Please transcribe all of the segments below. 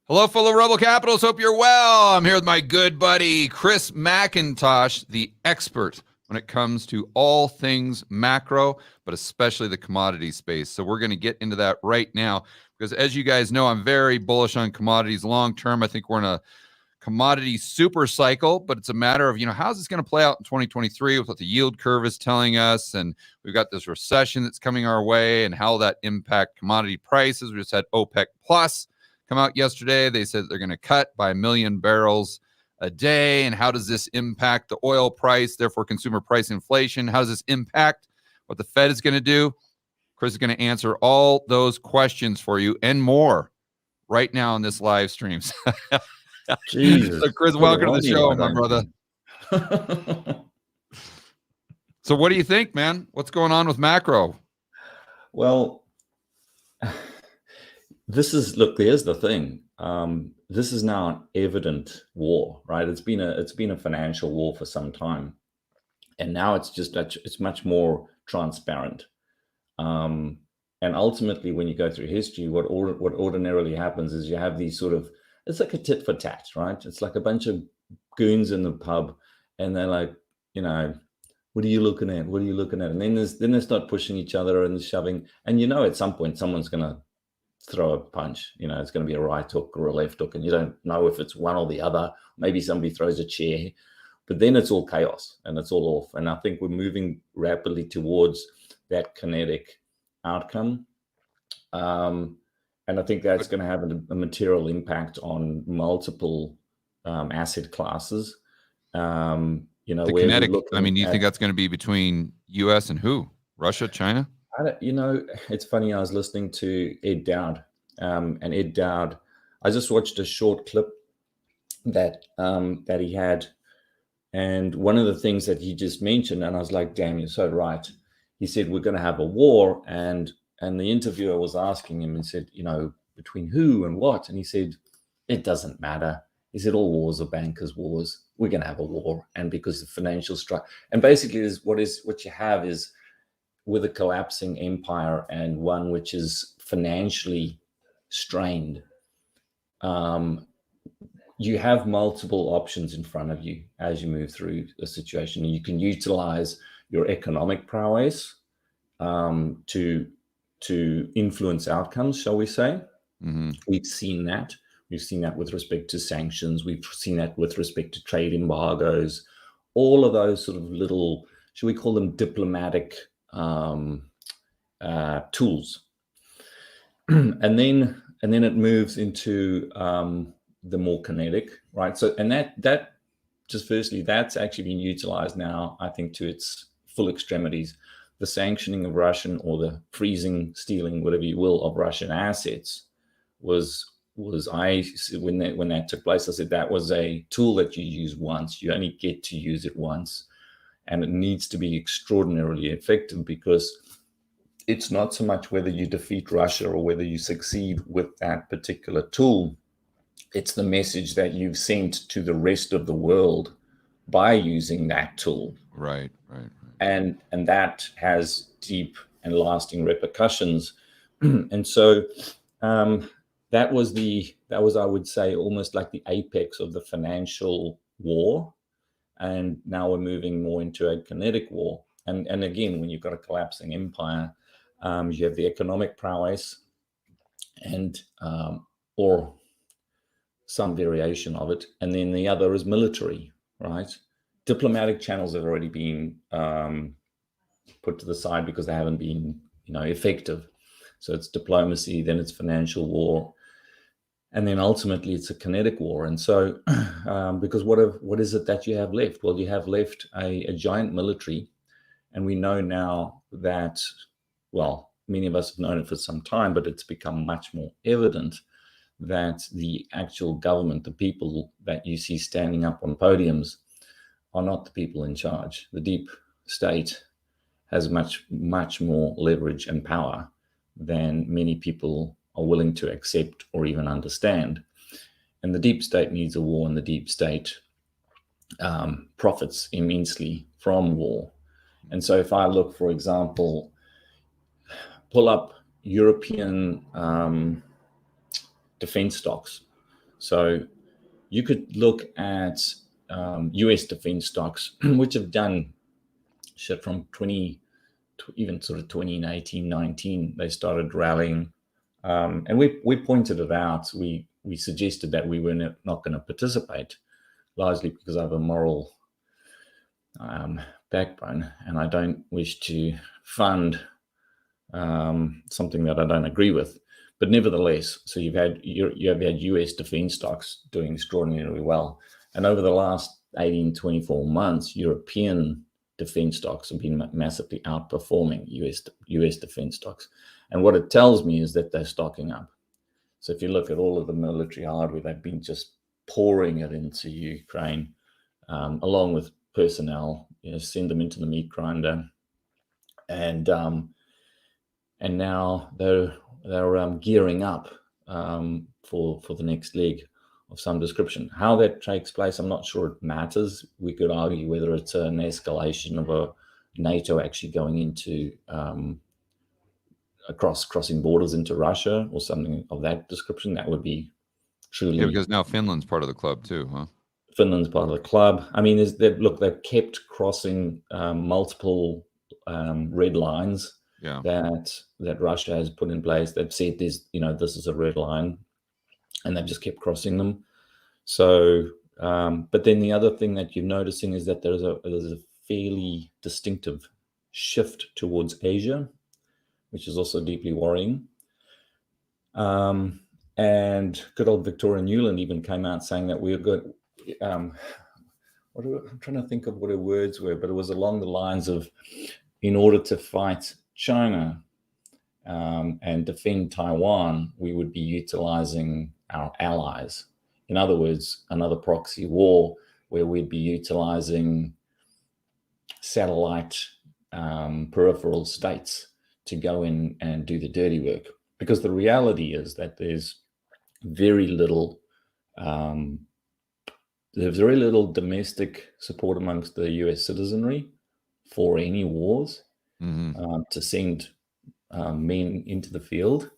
Hello, fellow Rebel Capitals. Hope you're well. I'm here with my good buddy, Chris MacIntosh, the expert when it comes to all things macro, but especially the commodity space. So we're going to get into that right now because, as you guys know, I'm very bullish on commodities long term. I think we're in a commodity super cycle, but it's a matter of, how's this going to play out in 2023 with what the yield curve is telling us? And we've got this recession that's coming our way and how that impact commodity prices. We just had OPEC Plus come out yesterday. They said they're going to cut by 1 million barrels a day. And how does this impact the oil price, therefore consumer price inflation? How does this impact what the Fed is going to do? Chris is going to answer all those questions for you and more right now on this live stream. Jesus. So Chris, welcome to the show, my brother. So what do you think, man? What's going on with macro? Well, here's the thing. This is now an evident war, right? It's been a financial war for some time, and now it's much more transparent. And ultimately, when you go through history, what ordinarily happens is you have these it's like a tit for tat, right? It's like a bunch of goons in the pub, and they're like, what are you looking at? What are you looking at? And then they start pushing each other and shoving, and at some point someone's gonna throw a punch. It's going to be a right hook or a left hook, and you don't know if it's one or the other. Maybe somebody throws a chair, but then it's all chaos and it's all off. And I think we're moving rapidly towards that kinetic outcome. And I think that's going to have a material impact on multiple asset classes. The kinetic, do you think that's going to be between U.S. and who? Russia, China? It's funny. I was listening to Ed Dowd, and Ed Dowd, I just watched a short clip that he had, and one of the things that he just mentioned, and I was like, "Damn, you're so right." He said, "We're going to have a war," and the interviewer was asking him and said, "Between who and what?" And he said, "It doesn't matter." He said, "All wars are bankers' wars. We're going to have a war, and because the financial structure, and basically, what you have is, with a collapsing empire and one which is financially strained, you have multiple options in front of you as you move through the situation. You can utilize your economic prowess to influence outcomes, shall we say. Mm-hmm. We've seen that. We've seen that with respect to sanctions. We've seen that with respect to trade embargoes. All of those sort of little, should we call them diplomatic tools, and then it moves into the more kinetic, right? So, and that just firstly, that's actually been utilized now, I think, to its full extremities. The sanctioning of Russian, or the freezing, stealing, whatever you will, of Russian assets was when that took place, I said that was a tool that you use once. You only get to use it once. And it needs to be extraordinarily effective, because it's not so much whether you defeat Russia or whether you succeed with that particular tool. It's the message that you've sent to the rest of the world by using that tool. Right. And that has deep and lasting repercussions. And so that was, I would say, almost like the apex of the financial war. And now we're moving more into a kinetic war. And again, when you've got a collapsing empire, you have the economic prowess and or some variation of it. And then the other is military, right? Diplomatic channels have already been put to the side because they haven't been, effective. So it's diplomacy, then it's financial war, and then ultimately it's a kinetic war. And so, because what is it that you have left? Well, you have left a giant military, and we know now that, well, many of us have known it for some time, but it's become much more evident that the actual government, the people that you see standing up on podiums, are not the people in charge. The deep state has much, much more leverage and power than many people are willing to accept or even understand. And the deep state needs a war, and the deep state profits immensely from war. And so if I look, for example, pull up European defense stocks, So you could look at US defense stocks, which have done shit from even sort of 2018, 19, they started rallying. And we pointed it out. We suggested that we were not going to participate, largely because I have a moral backbone, and I don't wish to fund something that I don't agree with. But nevertheless, so you have had US defense stocks doing extraordinarily well. And over the last 18, 24 months, European defense stocks have been massively outperforming US defense stocks. And what it tells me is that they're stocking up. So if you look at all of the military hardware, they've been just pouring it into Ukraine, along with personnel, send them into the meat grinder. And now they're gearing up for the next leg of some description. How that takes place, I'm not sure it matters. We could argue whether it's an escalation of a NATO actually going into crossing borders into Russia or something of that description. That would be truly... Yeah, because now Finland's part of the club too, huh? Finland's part of the club. I mean, they've kept crossing multiple red lines that Russia has put in place. They've said this is a red line, and they've just kept crossing them. So, but then the other thing that you're noticing is that there's a fairly distinctive shift towards Asia, which is also deeply worrying. And good old Victoria Nuland even came out saying that we're good. I'm trying to think of what her words were, but it was along the lines of, in order to fight China and defend Taiwan, we would be utilizing our allies. In other words, another proxy war where we'd be utilizing satellite peripheral states to go in and do the dirty work. Because the reality is that there's very little domestic support amongst the US citizenry for any wars, to send men into the field.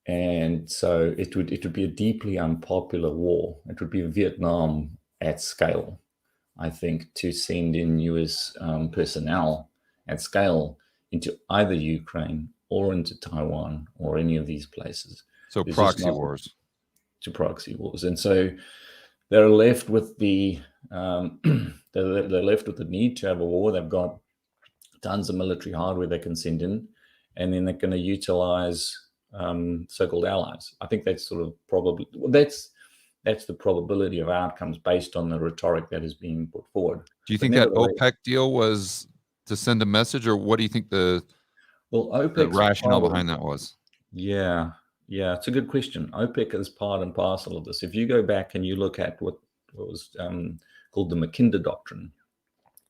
And so it would be a deeply unpopular war. It would be Vietnam at scale, I think, to send in US personnel at scale into either Ukraine or into Taiwan or any of these places. So proxy wars. To proxy wars. And so they're left with the they're left with the need to have a war. They've got tons of military hardware they can send in, and then they're going to utilize so-called allies. I think that's sort of probably that's the probability of outcomes based on the rhetoric that is being put forward. Do you think that OPEC deal was to send a message, or what do you think the rationale behind that was? Yeah, it's a good question. OPEC is part and parcel of this. If you go back and you look at what was called the MacIntosh doctrine,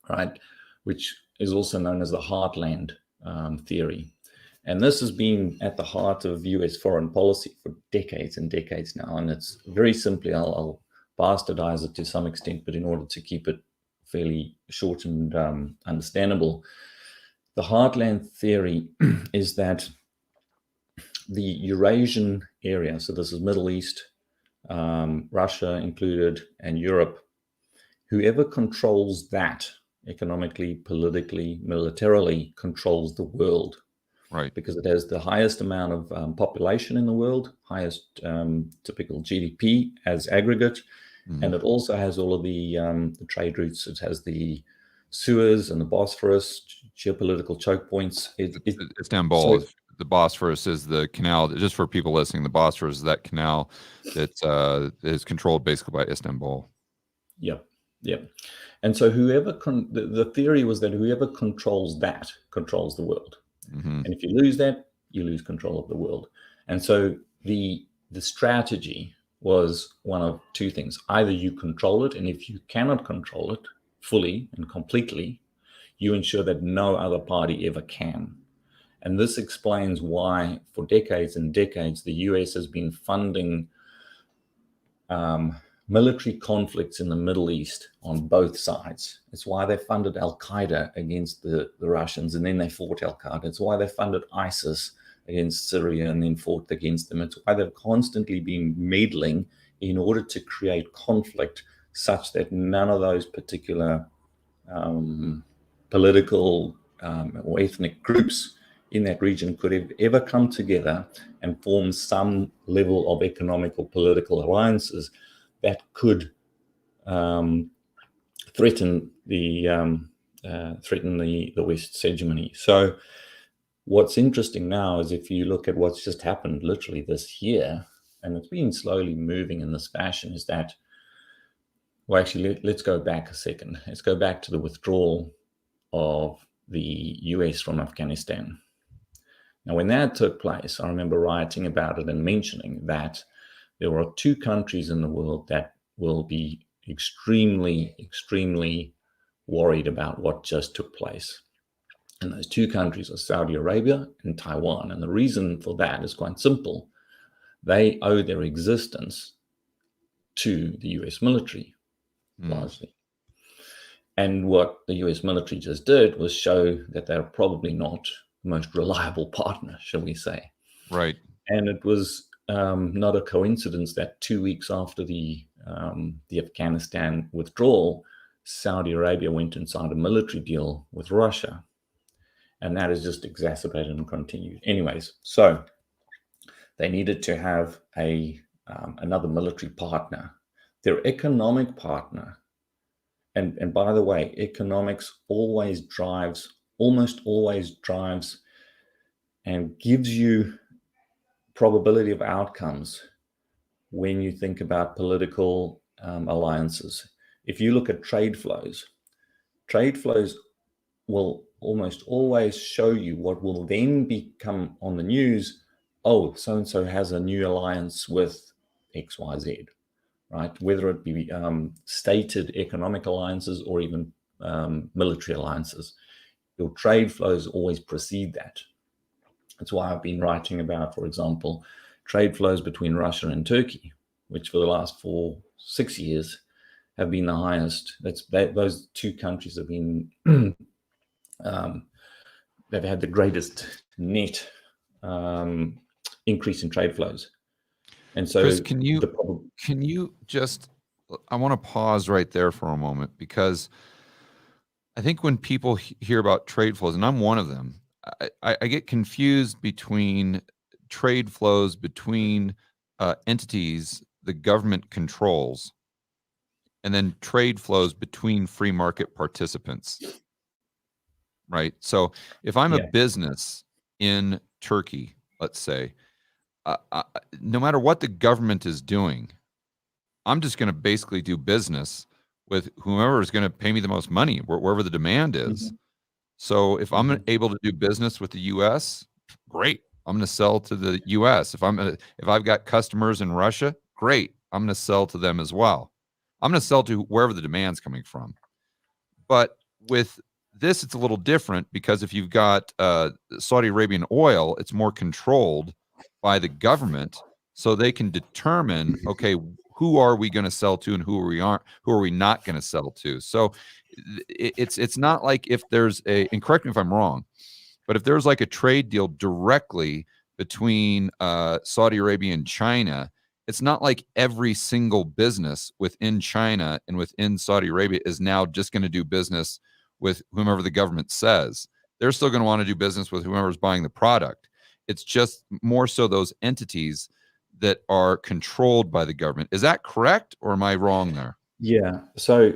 right, which is also known as the heartland theory. And this has been at the heart of US foreign policy for decades and decades now. And it's very simply, I'll bastardize it to some extent, but in order to keep it fairly short and understandable, the heartland theory is that the Eurasian area, so this is Middle East, Russia included, and Europe, whoever controls that economically, politically, militarily, controls the world. Right. Because it has the highest amount of population in the world, highest typical GDP as aggregate, and it also has all of the trade routes. It has the Suez and the Bosphorus, geopolitical choke points. Istanbul, the Bosphorus is the canal, just for people listening, the Bosphorus is that canal that is controlled basically by Istanbul. Yeah. And so the theory was that whoever controls that controls the world. And if you lose that, you lose control of the world. And so the strategy was one of two things. Either you control it, and if you cannot control it fully and completely, you ensure that no other party ever can. And this explains why for decades and decades, the US has been funding military conflicts in the Middle East on both sides. It's why they funded Al-Qaeda against the Russians, and then they fought Al-Qaeda. It's why they funded ISIS against Syria and then fought against them. It's why they've constantly been meddling in order to create conflict such that none of those particular political or ethnic groups in that region could have ever come together and form some level of economic or political alliances that could threaten the West's hegemony. So what's interesting now is if you look at what's just happened literally this year, and it's been slowly moving in this fashion, is that, well, actually, let's go back a second. Let's go back to the withdrawal of the US from Afghanistan. Now, when that took place, I remember writing about it and mentioning that there are two countries in the world that will be extremely, extremely worried about what just took place. And those two countries are Saudi Arabia and Taiwan. And the reason for that is quite simple. They owe their existence to the US military, largely. And what the US military just did was show that they're probably not the most reliable partner, shall we say. Right. And it was not a coincidence that 2 weeks after the Afghanistan withdrawal, Saudi Arabia went and signed a military deal with Russia. And that has just exacerbated and continued. Anyways, so they needed to have another military partner, their economic partner. And by the way, economics almost always drives and gives you probability of outcomes when you think about political alliances. If you look at trade flows will almost always show you what will then become on the news. Oh, so-and-so has a new alliance with XYZ, right? Whether it be stated economic alliances or even military alliances. Your trade flows always precede that. That's why I've been writing about, for example, trade flows between Russia and Turkey, which for the last 6 years have been the highest. Those two countries have been, they've had the greatest net increase in trade flows. And so, Chris, can you just, I want to pause right there for a moment, because I think when people hear about trade flows, and I'm one of them, I get confused between trade flows between entities the government controls and then trade flows between free market participants, right? So if I'm a business in Turkey, let's say, no matter what the government is doing, I'm just going to basically do business with whomever is going to pay me the most money, wherever the demand is. Mm-hmm. So if I'm able to do business with the U.S., great. I'm going to sell to the U.S. If I've got customers in Russia, great. I'm going to sell to them as well. I'm going to sell to wherever the demand's coming from. But with this, it's a little different, because if you've got Saudi Arabian oil, it's more controlled by the government, so they can determine, okay, who are we going to sell to and who are we not going to sell to. So it's not like if there's and correct me if I'm wrong, but if there's like a trade deal directly between Saudi Arabia and China, it's not like every single business within China and within Saudi Arabia is now just going to do business with whomever the government says. They're still going to want to do business with whomever's buying the product. It's just more so those entities that are controlled by the government. Is that correct, or am I wrong there? Yeah. So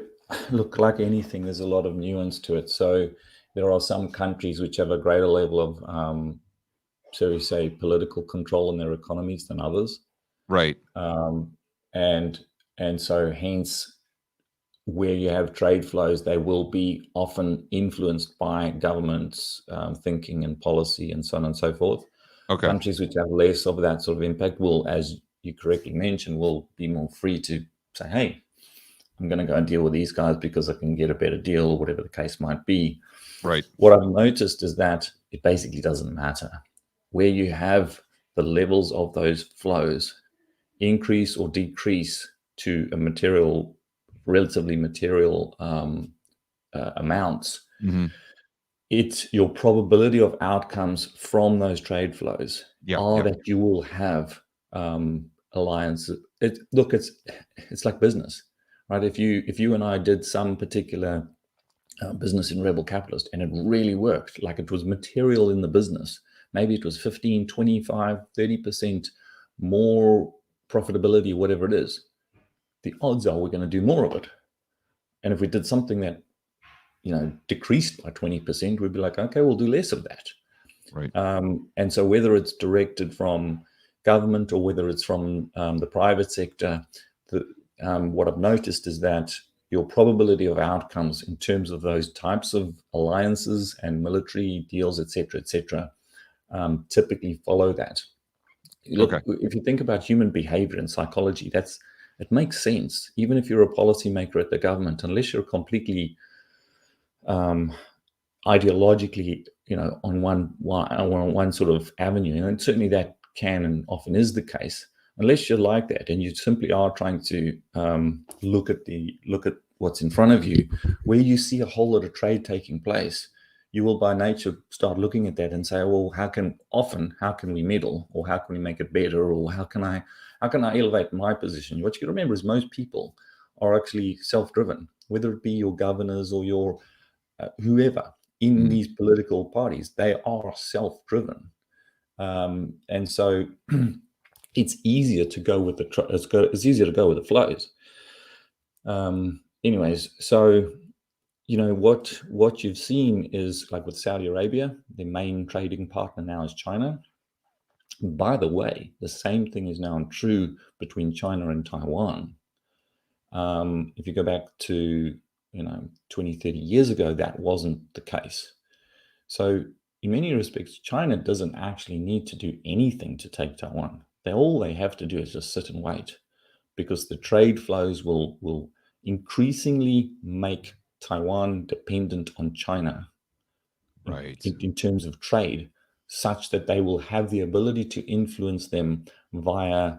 look, like anything, there's a lot of nuance to it. So there are some countries which have a greater level of, shall we say, political control in their economies than others. Right. And so hence, where you have trade flows, they will be often influenced by governments' thinking and policy and so on and so forth. Okay. Countries which have less of that sort of impact will, as you correctly mentioned, will be more free to say, hey, I'm going to go and deal with these guys because I can get a better deal, or whatever the case might be. Right. What I've noticed is that it basically doesn't matter. Where you have the levels of those flows increase or decrease to a relatively material amounts, it's your probability of outcomes from those trade flows Yeah, are yeah. that you will have alliances. Look, it's like business, right? If you and I did some particular business in Rebel Capitalist and it really worked, like it was material in the business, maybe it was 15, 25, 30% more profitability, whatever it is, the odds are we're going to do more of it. And if we did something that decreased by 20%, we'd be like, okay, we'll do less of that. Right. And so whether it's directed from government or whether it's from the private sector, what I've noticed is that your probability of outcomes in terms of those types of alliances and military deals, et cetera, typically follow that. Look, Okay. if you think about human behavior and psychology, it makes sense. Even if you're a policymaker at the government, unless you're completely ideologically, on one sort of avenue, and certainly that can and often is the case. Unless you're like that, and you simply are trying to look at what's in front of you, where you see a whole lot of trade taking place, you will by nature start looking at that and say, well, how can we meddle, or how can we make it better, or how can I elevate my position? What you can remember is most people are actually self-driven, whether it be your governors or your whoever in these political parties, they are self-driven, and so it's easier to go with it's easier to go with the flows. Anyways, so what you've seen is, like with Saudi Arabia, the main trading partner now is China. By the way, the same thing is now true between China and Taiwan. If you go back to 20, 30 years ago, that wasn't the case. So in many respects, China doesn't actually need to do anything to take Taiwan. All they have to do is just sit and wait, because the trade flows will increasingly make Taiwan dependent on China, Right. in terms of trade, such that they will have the ability to influence them via,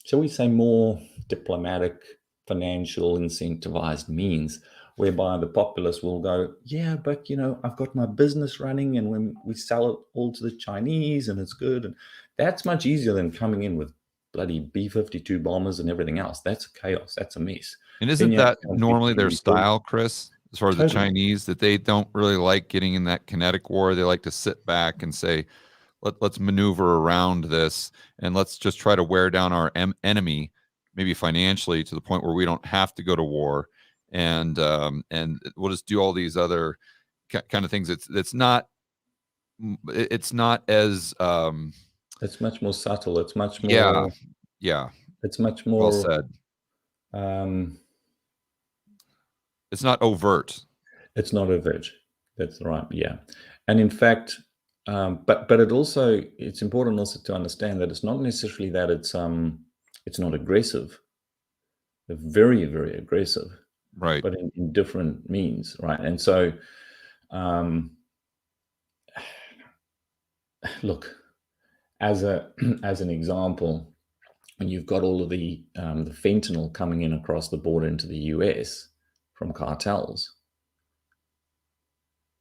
shall we say, more diplomatic, financial, incentivized means, whereby the populace will go, yeah, but I've got my business running, and when we sell it all to the Chinese and it's good, and that's much easier than coming in with bloody B-52 bombers and everything else. That's chaos. That's a mess. And Then isn't you have that to normally completely their rebuild. style, Chris? As far as the Totally. Chinese, that they don't really like getting in that kinetic war. They like to sit back and say, let's maneuver around this, and let's just try to wear down our enemy, maybe financially, to the point where we don't have to go to war, and we'll just do all these other kind of things. It's not as It's much more subtle. It's much more. Yeah. It's much Well more. said. It's not overt. It's not overt. That's right. Yeah, and in fact, but it's important also to understand that it's not necessarily that it's not aggressive. They're very, very aggressive, Right. but in different means, right? And so, look, as an example, when you've got all of the fentanyl coming in across the border into the US from cartels,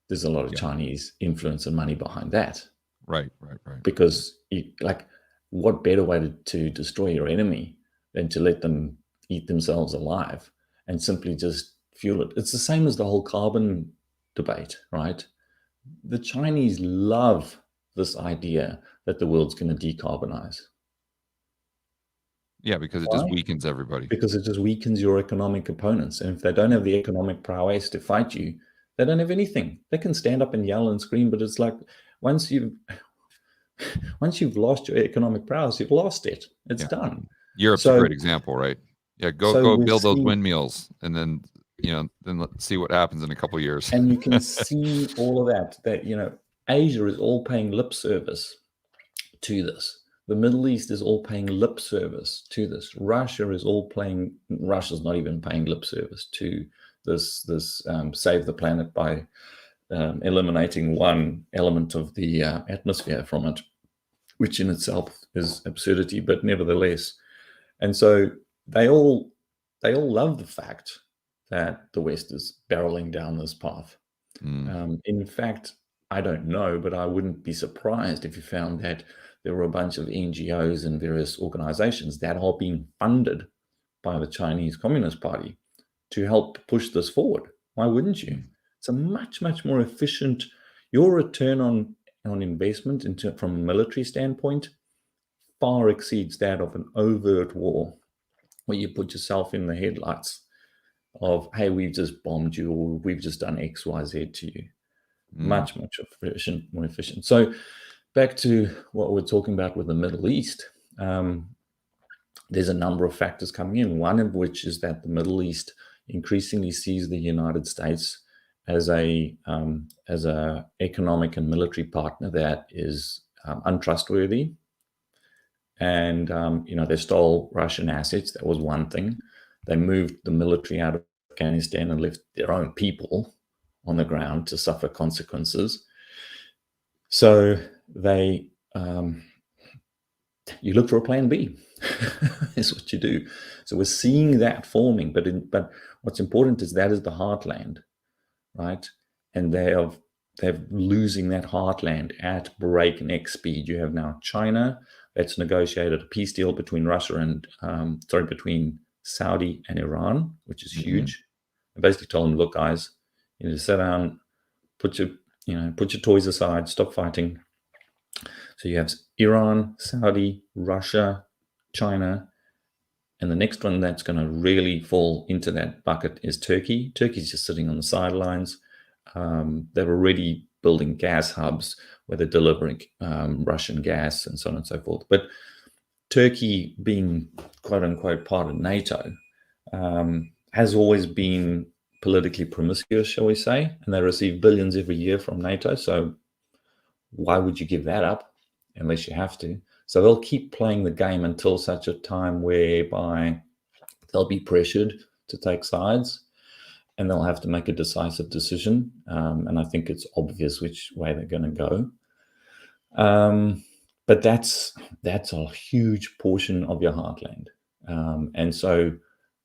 there's a lot of Chinese influence and money behind that. Right. Because what better way to destroy your enemy than to let them eat themselves alive and simply just fuel it? It's the same as the whole carbon debate, right? The Chinese love this idea that the world's going to decarbonize. Yeah, because it just weakens everybody. Because it just weakens your economic opponents. And if they don't have the economic prowess to fight you, they don't have anything. They can stand up and yell and scream, but it's like once you've lost your economic prowess, you've lost it. It's done. Europe's a great example, right? Yeah, go build those windmills, and then then let's see what happens in a couple of years. And you can see all of that. That Asia is all paying lip service to this. The Middle East is all paying lip service to this. Russia's not even paying lip service to this save the planet by eliminating one element of the atmosphere from it, which in itself is absurdity, but nevertheless. And so they all love the fact that the West is barreling down this path. In fact, I don't know, but I wouldn't be surprised if you found that there were a bunch of NGOs and various organizations that are being funded by the Chinese Communist Party to help push this forward. Why wouldn't you? It's a much, much more efficient. Your return on investment from a military standpoint far exceeds that of an overt war where you put yourself in the headlights of, hey, we've just bombed you, or we've just done X, Y, Z to you. Much, much more efficient. So back to what we're talking about with the Middle East, there's a number of factors coming in, one of which is that the Middle East increasingly sees the United States as a economic and military partner that is untrustworthy. And, they stole Russian assets. That was one thing. They moved the military out of Afghanistan and left their own people on the ground to suffer consequences. So they, you look for a plan B. Is what you do. So we're seeing that forming, but what's important is that is the heartland, right? And they're losing that heartland at breakneck speed. You have now China that's negotiated a peace deal between Russia and between Saudi and Iran, which is huge. I basically told them, look, guys, you need to sit down, put your toys aside, stop fighting. So you have Iran, Saudi, Russia, China, and the next one that's going to really fall into that bucket is Turkey. Turkey's just sitting on the sidelines. They're already building gas hubs where they're delivering Russian gas and so on and so forth. But Turkey, being quote unquote part of NATO, has always been politically promiscuous, shall we say, and they receive billions every year from NATO. So why would you give that up unless you have to? So they'll keep playing the game until such a time whereby they'll be pressured to take sides and they'll have to make a decisive decision. And I think it's obvious which way they're going to go. But that's a huge portion of your heartland. And so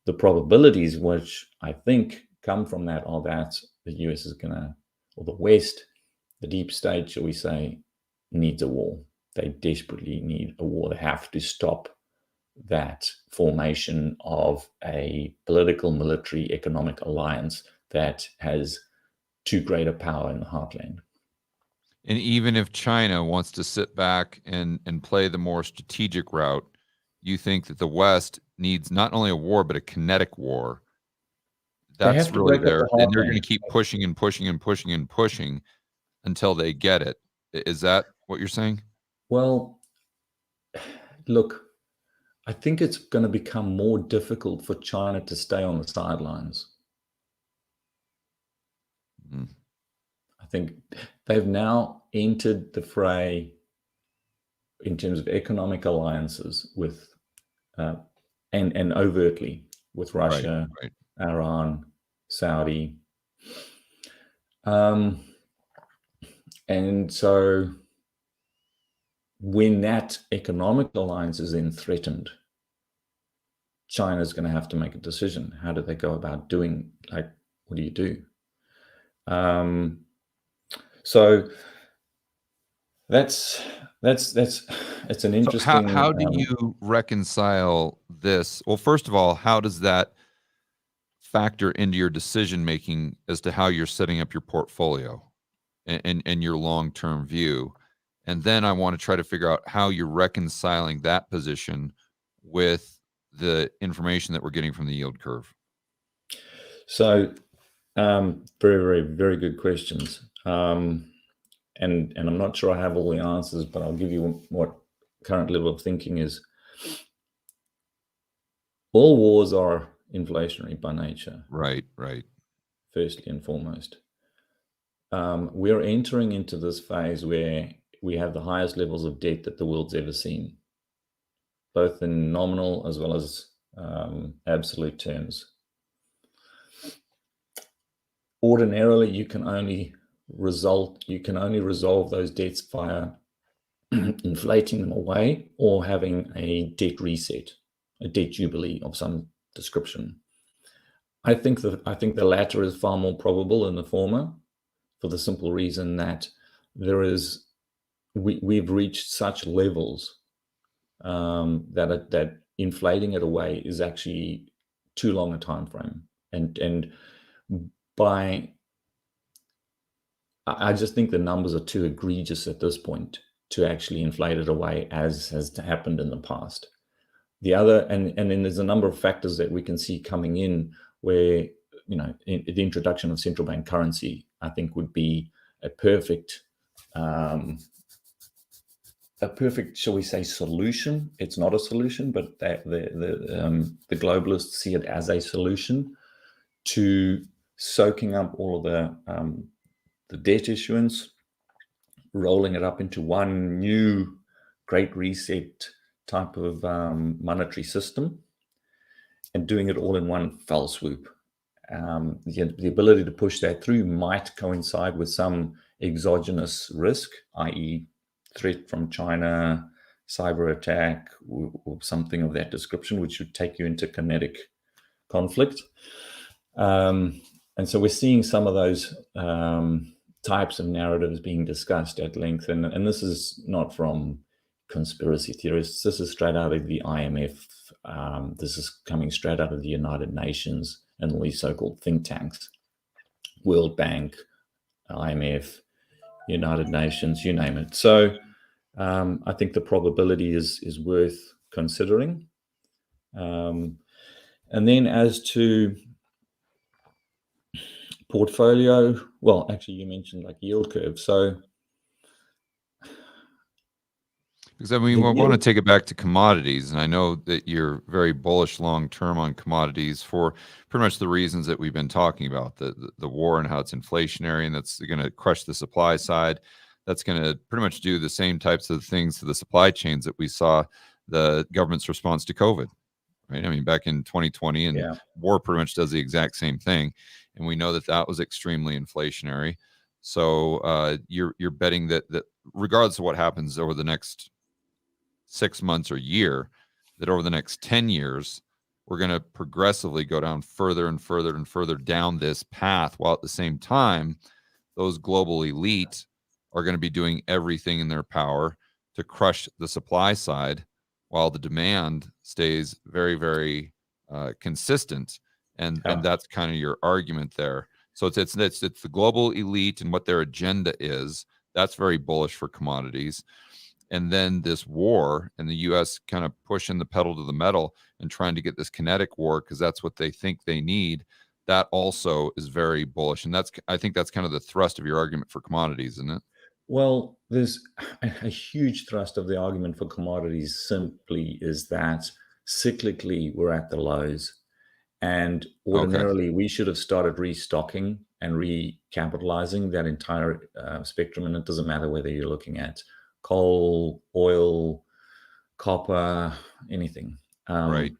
the probabilities which I think come from that are that the US is going to, or the West, the deep state, shall we say, needs a war. They desperately need a war. They have to stop that formation of a political, military, economic alliance that has too great a power in the heartland. And even if China wants to sit back and play the more strategic route, you think that the West needs not only a war, but a kinetic war. That's really there. And they're going to keep pushing and pushing and pushing and pushing until they get it. Is that what you're saying? Well, look, I think it's going to become more difficult for China to stay on the sidelines. I think they've now entered the fray in terms of economic alliances with, and overtly with Russia, right. Iran, Saudi. And so when that economic alliance is then threatened, China's going to have to make a decision. How do they go about doing, what do you do? So that's it's an interesting. So how do you reconcile this? Well, first of all, how does that factor into your decision making as to how you're setting up your portfolio and your long-term view? And then I want to try to figure out how you're reconciling that position with the information that we're getting from the yield curve. So, very, very, very good questions. And I'm not sure I have all the answers, but I'll give you what current level of thinking is. All wars are inflationary by nature. Right. Firstly and foremost. We're entering into this phase where we have the highest levels of debt that the world's ever seen, both in nominal as well as absolute terms. Ordinarily, you can only resolve those debts via inflating them away or having a debt reset, a debt jubilee of some description. I think the latter is far more probable than the former, for the simple reason that we've reached such levels that inflating it away is actually too long a time frame. And I just think the numbers are too egregious at this point to actually inflate it away as has happened in the past. The other, and then there's a number of factors that we can see coming in where, the introduction of central bank currency, I think, would be a perfect, shall we say, solution. It's not a solution, but the globalists see it as a solution to soaking up all of the debt issuance, rolling it up into one new great reset type of monetary system, and doing it all in one fell swoop. The ability to push that through might coincide with some exogenous risk, i.e. threat from China, cyber attack, or something of that description, which would take you into kinetic conflict. And so we're seeing some of those types of narratives being discussed at length. And this is not from conspiracy theorists. This is straight out of the IMF. This is coming straight out of the United Nations and all these so-called think tanks, World Bank, IMF, United Nations, you name it. So I think the probability is worth considering. And then as to portfolio, well, actually, you mentioned like yield curve. So, because we want to take it back to commodities, and I know that you're very bullish long term on commodities for pretty much the reasons that we've been talking about, the war and how it's inflationary, and that's going to crush the supply side. That's going to pretty much do the same types of things to the supply chains that we saw the government's response to COVID, right? I mean, back in 2020, and war pretty much does the exact same thing, and we know that was extremely inflationary. So you're betting that regardless of what happens over the next 6 months or year, that over the next 10 years, we're going to progressively go down further and further and further down this path, while at the same time, those global elite are going to be doing everything in their power to crush the supply side, while the demand stays very, very consistent. And that's kind of your argument there. So it's the global elite and what their agenda is. That's very bullish for commodities. And then this war and the U.S. kind of pushing the pedal to the metal and trying to get this kinetic war because that's what they think they need. That also is very bullish. And I think that's kind of the thrust of your argument for commodities, isn't it? Well, there's a huge thrust of the argument for commodities simply is that cyclically we're at the lows. And ordinarily we should have started restocking and recapitalizing that entire spectrum. And it doesn't matter whether you're looking at coal, oil, copper, anything. Right.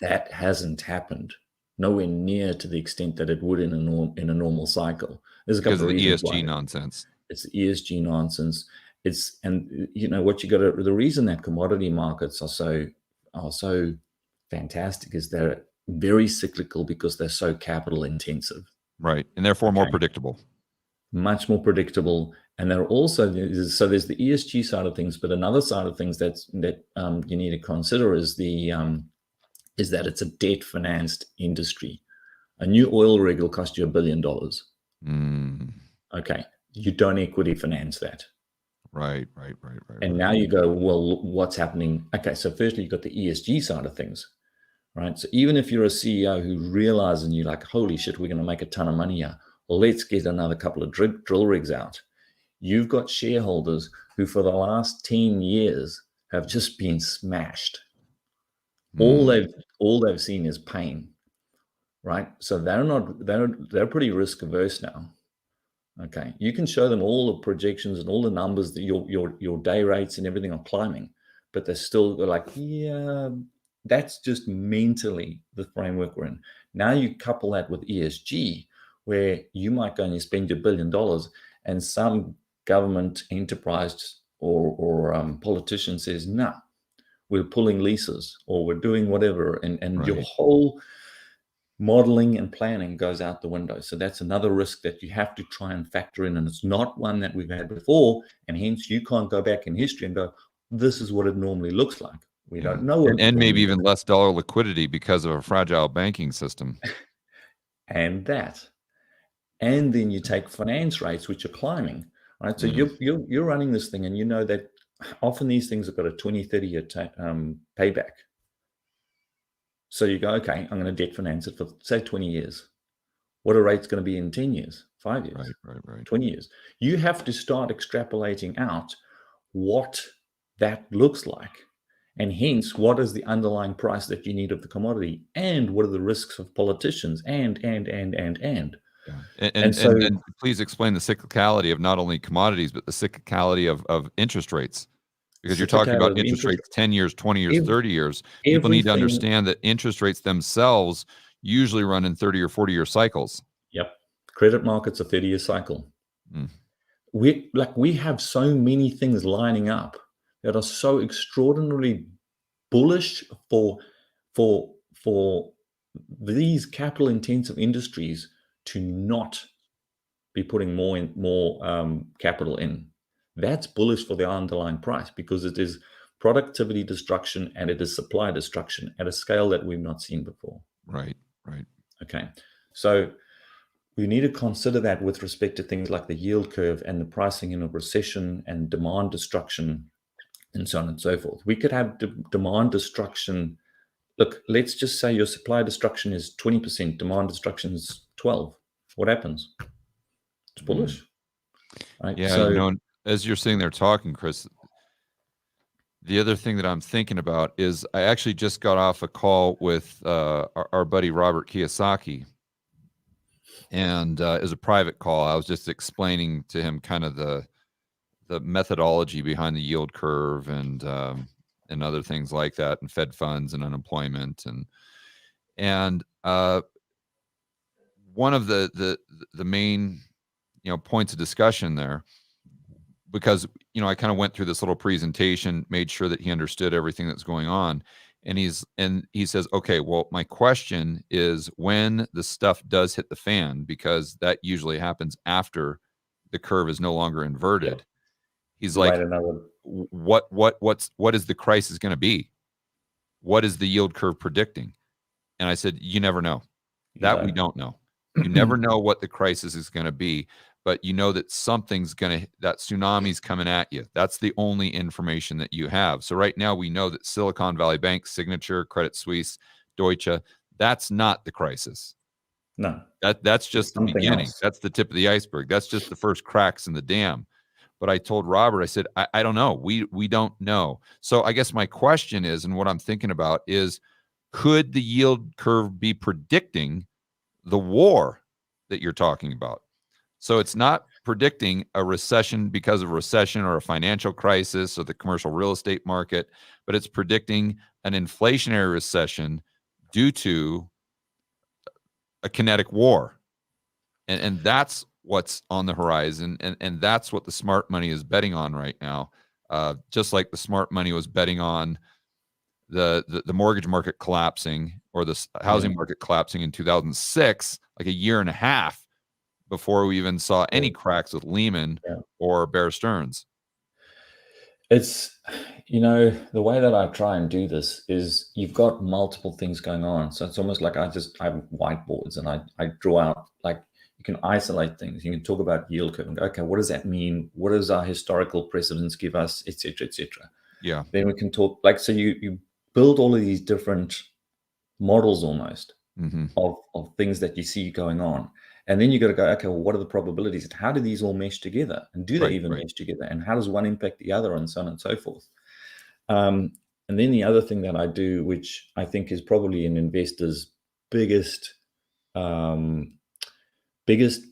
That hasn't happened. Nowhere near to the extent that it would in a normal cycle. There's a couple of reasons ESG nonsense. It's ESG nonsense. The reason that commodity markets are so fantastic is they're very cyclical because they're so capital intensive. Right. And therefore more predictable. Much more predictable. And they're also, so there's the ESG side of things, but another side of things that you need to consider is is that it's a debt financed industry. A new oil rig will cost you $1 billion. Okay. You don't equity finance that. Right. And now you go, well, what's happening? Okay. So firstly, you've got the ESG side of things, right? So even if you're a CEO who realizes and you're like, holy shit, we're going to make a ton of money here. Well, let's get another couple of drill rigs out. You've got shareholders who for the last 10 years have just been smashed. All they've seen is pain, right? So they're pretty risk averse now. Okay. You can show them all the projections and all the numbers that your day rates and everything are climbing, but they're still like, yeah, that's just mentally the framework we're in. Now you couple that with ESG, where you might go and you spend your $1 billion and some government enterprise or politician says, no, we're pulling leases or we're doing whatever. And your whole modeling and planning goes out the window. So that's another risk that you have to try and factor in. And it's not one that we've had before. And hence you can't go back in history and go, this is what it normally looks like. We don't know what and maybe even less dollar liquidity because of a fragile banking system. And that. And then you take finance rates, which are climbing, right? So you're running this thing, and you know that often these things have got a 20, 30-year payback. So you go, okay, I'm going to debt finance it for, say, 20 years. What are rates going to be in 10 years, 5 years, right. 20 years? You have to start extrapolating out what that looks like. And hence, what is the underlying price that you need of the commodity? And what are the risks of politicians? And. Yeah. And so, and please explain the cyclicality of not only commodities, but the cyclicality of interest rates. Because you're talking about interest rates 10 years, 20 years, 30 years. People need to understand that interest rates themselves usually run in 30 or 40-year cycles. Yep. Credit markets a 30-year cycle. We have so many things lining up that are so extraordinarily bullish for these capital intensive industries to not be putting more capital in. That's bullish for the underlying price, because it is productivity destruction and it is supply destruction at a scale that we've not seen before. Right. Okay. So we need to consider that with respect to things like the yield curve and the pricing in a recession and demand destruction and so on and so forth. We could have demand destruction. Look, let's just say your supply destruction is 20%, demand destruction is 12. What happens? It's bullish. Right? Yeah, so, as you're sitting there talking, Chris, the other thing that I'm thinking about is I actually just got off a call with our buddy Robert Kiyosaki. And it was a private call. I was just explaining to him kind of the methodology behind the yield curve and other things like that, and Fed funds and unemployment and one of the main points of discussion there, because I kind of went through this little presentation, made sure that he understood everything that's going on. And he says, okay, well, my question is when the stuff does hit the fan, because that usually happens after the curve is no longer inverted. Yep. He's like, what is the crisis going to be? What is the yield curve predicting? And I said, you never know. We don't know. You never know what the crisis is going to be, but you know that that tsunami's coming at you. That's the only information that you have. So right now we know that Silicon Valley Bank, Signature, Credit Suisse, Deutsche, that's not the crisis. No. That's just the beginning. Else. That's the tip of the iceberg. That's just the first cracks in the dam. But I told Robert, I said, I don't know. We don't know. So I guess my question is, and what I'm thinking about is, could the yield curve be predicting the war that you're talking about? So it's not predicting a recession because of a recession or a financial crisis or the commercial real estate market, but it's predicting an inflationary recession due to a kinetic war. And that's what's on the horizon. And that's what the smart money is betting on right now. Just like the smart money was betting on the mortgage market collapsing, or the housing market collapsing in 2006, like a year and a half before we even saw any cracks with Lehman or Bear Stearns. It's, the way that I try and do this is you've got multiple things going on. So it's almost like I have whiteboards and I draw out, like, you can isolate things. You can talk about yield curve and go, okay, what does that mean? What does our historical precedents give us, et cetera, et cetera. Yeah. Then we can talk, like, so you build all of these different models almost of things that you see going on. And then you got to go, okay, well, what are the probabilities? How do these all mesh together? And do they even mesh together? And how does one impact the other, and so on and so forth? And then the other thing that I do, which I think is probably an investor's biggest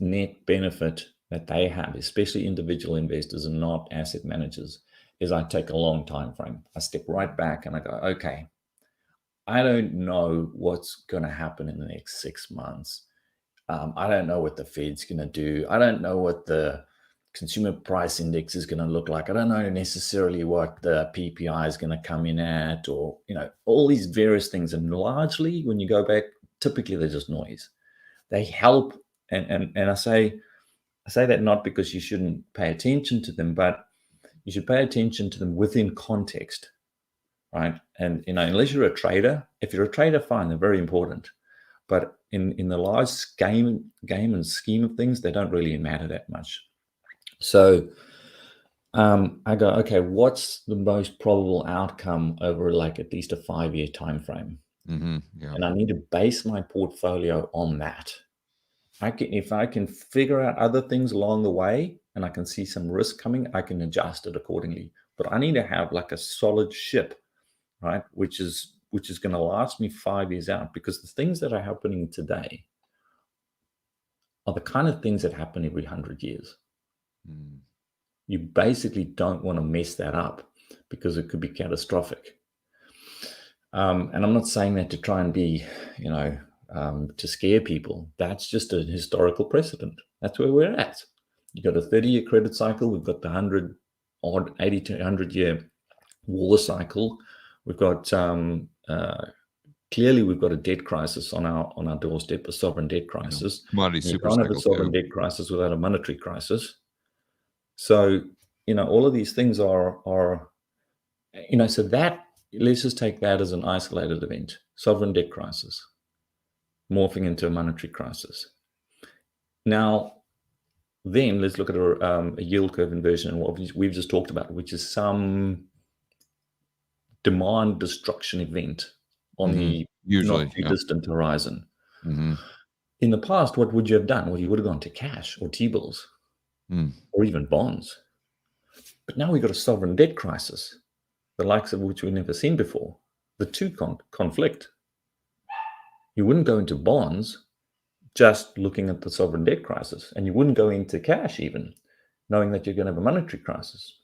net benefit that they have, especially individual investors and not asset managers, is I take a long time frame. I step right back and I go, okay, I don't know what's going to happen in the next 6 months. I don't know what the Fed's going to do. I don't know what the consumer price index is going to look like. I don't know necessarily what the PPI is going to come in at, or, all these various things. And largely, when you go back typically they're just noise. They help, and I say that not because you shouldn't pay attention to them, but you should pay attention to them within context, right? And unless you're a trader, if you're a trader, fine, they're very important. But in the large game and scheme of things, they don't really matter that much. So I go, okay, what's the most probable outcome over like at least a 5-year time frame? Yeah. And I need to base my portfolio on that. If I can figure out other things along the way and I can see some risk coming, I can adjust it accordingly. But I need to have like a solid ship, right? Which is going to last me 5 years out, because the things that are happening today are the kind of things that happen every 100 years. You basically don't want to mess that up because it could be catastrophic. And I'm not saying that to try and be, to scare people. That's just a historical precedent. That's where we're at. You've got a 30-year credit cycle. We've got the 80 to 100-year war cycle. We've got clearly we've got a debt crisis on our doorstep, a sovereign debt crisis. Commodity You super can't have a cycle sovereign too. debt crisis without a monetary crisis. So all of these things are so that, let's just take that as an isolated event. Sovereign debt crisis morphing into a monetary crisis. Now, then let's look at a yield curve inversion and what we've just talked about, which is some demand destruction event on the Usually, not too distant horizon. Mm-hmm. In the past, what would you have done? Well, you would have gone to cash or T-bills or even bonds. But now we've got a sovereign debt crisis, the likes of which we've never seen before. The two conflict. You wouldn't go into bonds just looking at the sovereign debt crisis, and you wouldn't go into cash even knowing that you're going to have a monetary crisis.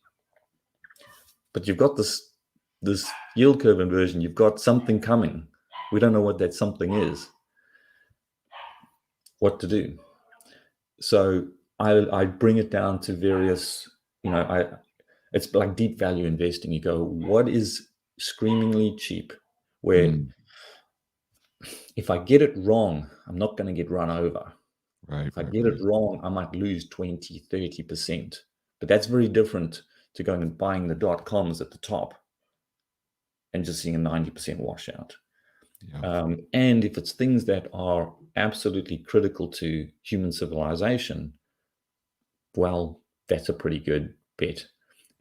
But you've got this yield curve inversion. You've got something coming. We don't know what that something is, what to do. So I bring it down to various, it's like deep value investing. You go, what is screamingly cheap, where if I get it wrong, I'm not going to get run over. If I get it wrong, I might lose 20, 30%. But that's very different to going and buying the .coms at the top and just seeing a 90% washout. Yeah. And if it's things that are absolutely critical to human civilization, well, that's a pretty good bet.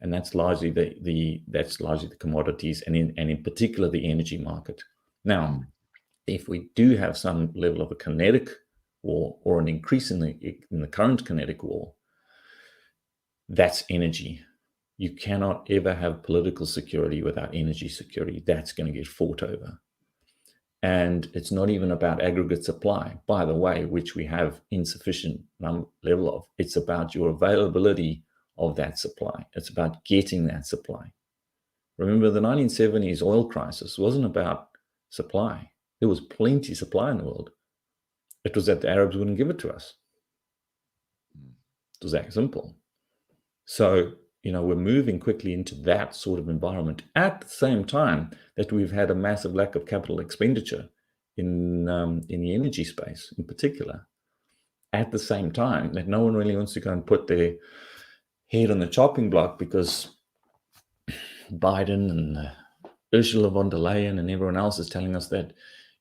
And that's largely the commodities, and in particular the energy market. Now, if we do have some level of a kinetic war or an increase in the current kinetic war, that's energy. You cannot ever have political security without energy security. That's going to get fought over. And it's not even about aggregate supply, by the way, which we have insufficient level of. It's about your availability of that supply. It's about getting that supply. Remember, the 1970s oil crisis wasn't about supply. There was plenty of supply in the world. It was that the Arabs wouldn't give it to us. It was that simple. So, we're moving quickly into that sort of environment at the same time that we've had a massive lack of capital expenditure in the energy space in particular. At the same time that no one really wants to go and put their head on the chopping block because Biden and Ursula von der Leyen and everyone else is telling us that,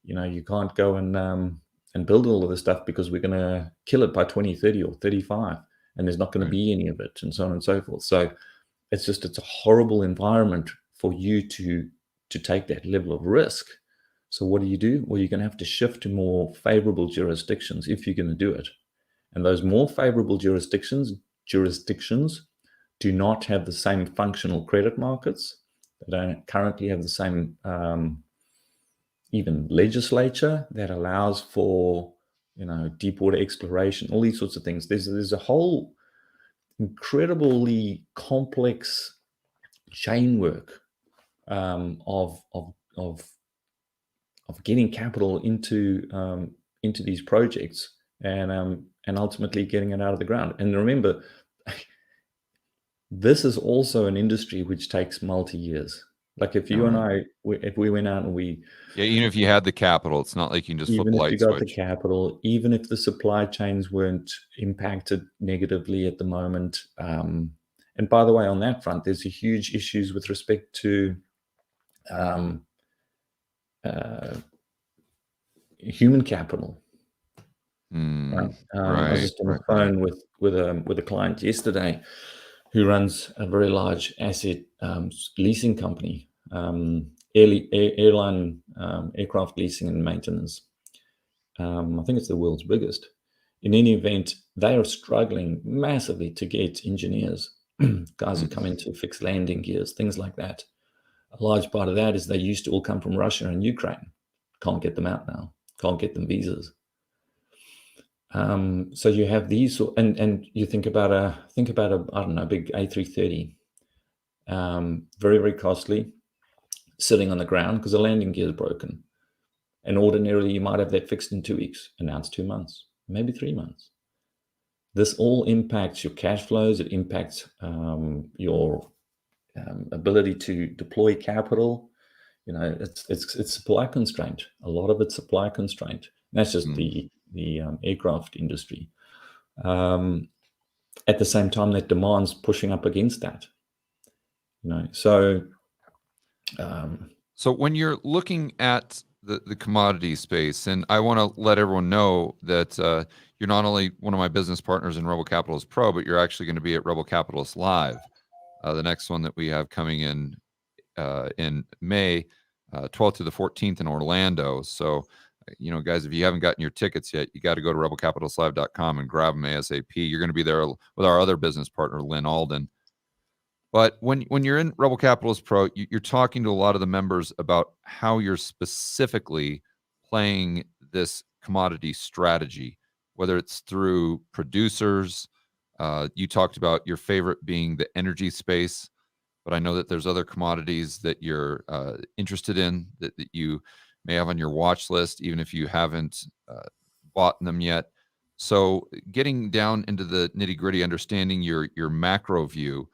you can't go and build all of this stuff because we're going to kill it by 2030 or 35. And there's not going to be any of it, and so on and so forth. So it's a horrible environment for you to take that level of risk. So what do? Well, you're going to have to shift to more favorable jurisdictions if you're going to do it. And those more favorable jurisdictions do not have the same functional credit markets. They don't currently have the same even legislature that allows for deep water exploration, all these sorts of things. There's a whole incredibly complex chain work of getting capital into these projects and ultimately getting it out of the ground. And remember, this is also an industry which takes multi-years. Like if Yeah, you and right. if we went out and we, Yeah, even if you had the capital, it's not like you can just flip even a if you light got the switch. capital, even if the supply chains weren't impacted negatively at the moment. And by the way, on that front, there's a huge issues with respect to um, uh, human capital. Right. I was Right, just on the right, right. phone with a client yesterday who runs a very large asset leasing company, airline aircraft leasing and maintenance. I think it's the world's biggest. In any event, they are struggling massively to get engineers, guys who Mm. come in to fix landing gears, things like that. A large part of that is they used to all come from Russia and Ukraine. Can't get them out now. Can't get them visas. So you have these, and you think about a I don't know, big A330, very very costly, sitting on the ground because the landing gear is broken. And ordinarily you might have that fixed in 2 weeks, and now it's 2 months, maybe 3 months. This all impacts your cash flows. It impacts your ability to deploy capital. You know, it's supply constraint. A lot of it's supply constraint. And that's just Mm. the aircraft industry. At the same time, that demand's pushing up against that. You know, so So when you're looking at the commodity space, and I want to let everyone know that you're not only one of my business partners in Rebel Capitalist Pro, but you're actually going to be at Rebel Capitalist Live, the next one that we have coming in May, 12th to the 14th in Orlando. So, you know, guys, if you haven't gotten your tickets yet, you got to go to rebelcapitalistlive.com and grab them ASAP. You're going to be there with our other business partner, Lynn Alden. But when you're in Rebel Capitalist Pro, you're talking to a lot of the members about how you're specifically playing this commodity strategy, whether it's through producers. You talked about your favorite being the energy space, but I know that there's other commodities that you're interested in that you may have on your watch list, even if you haven't bought them yet. So, getting down into the nitty gritty, understanding your macro view,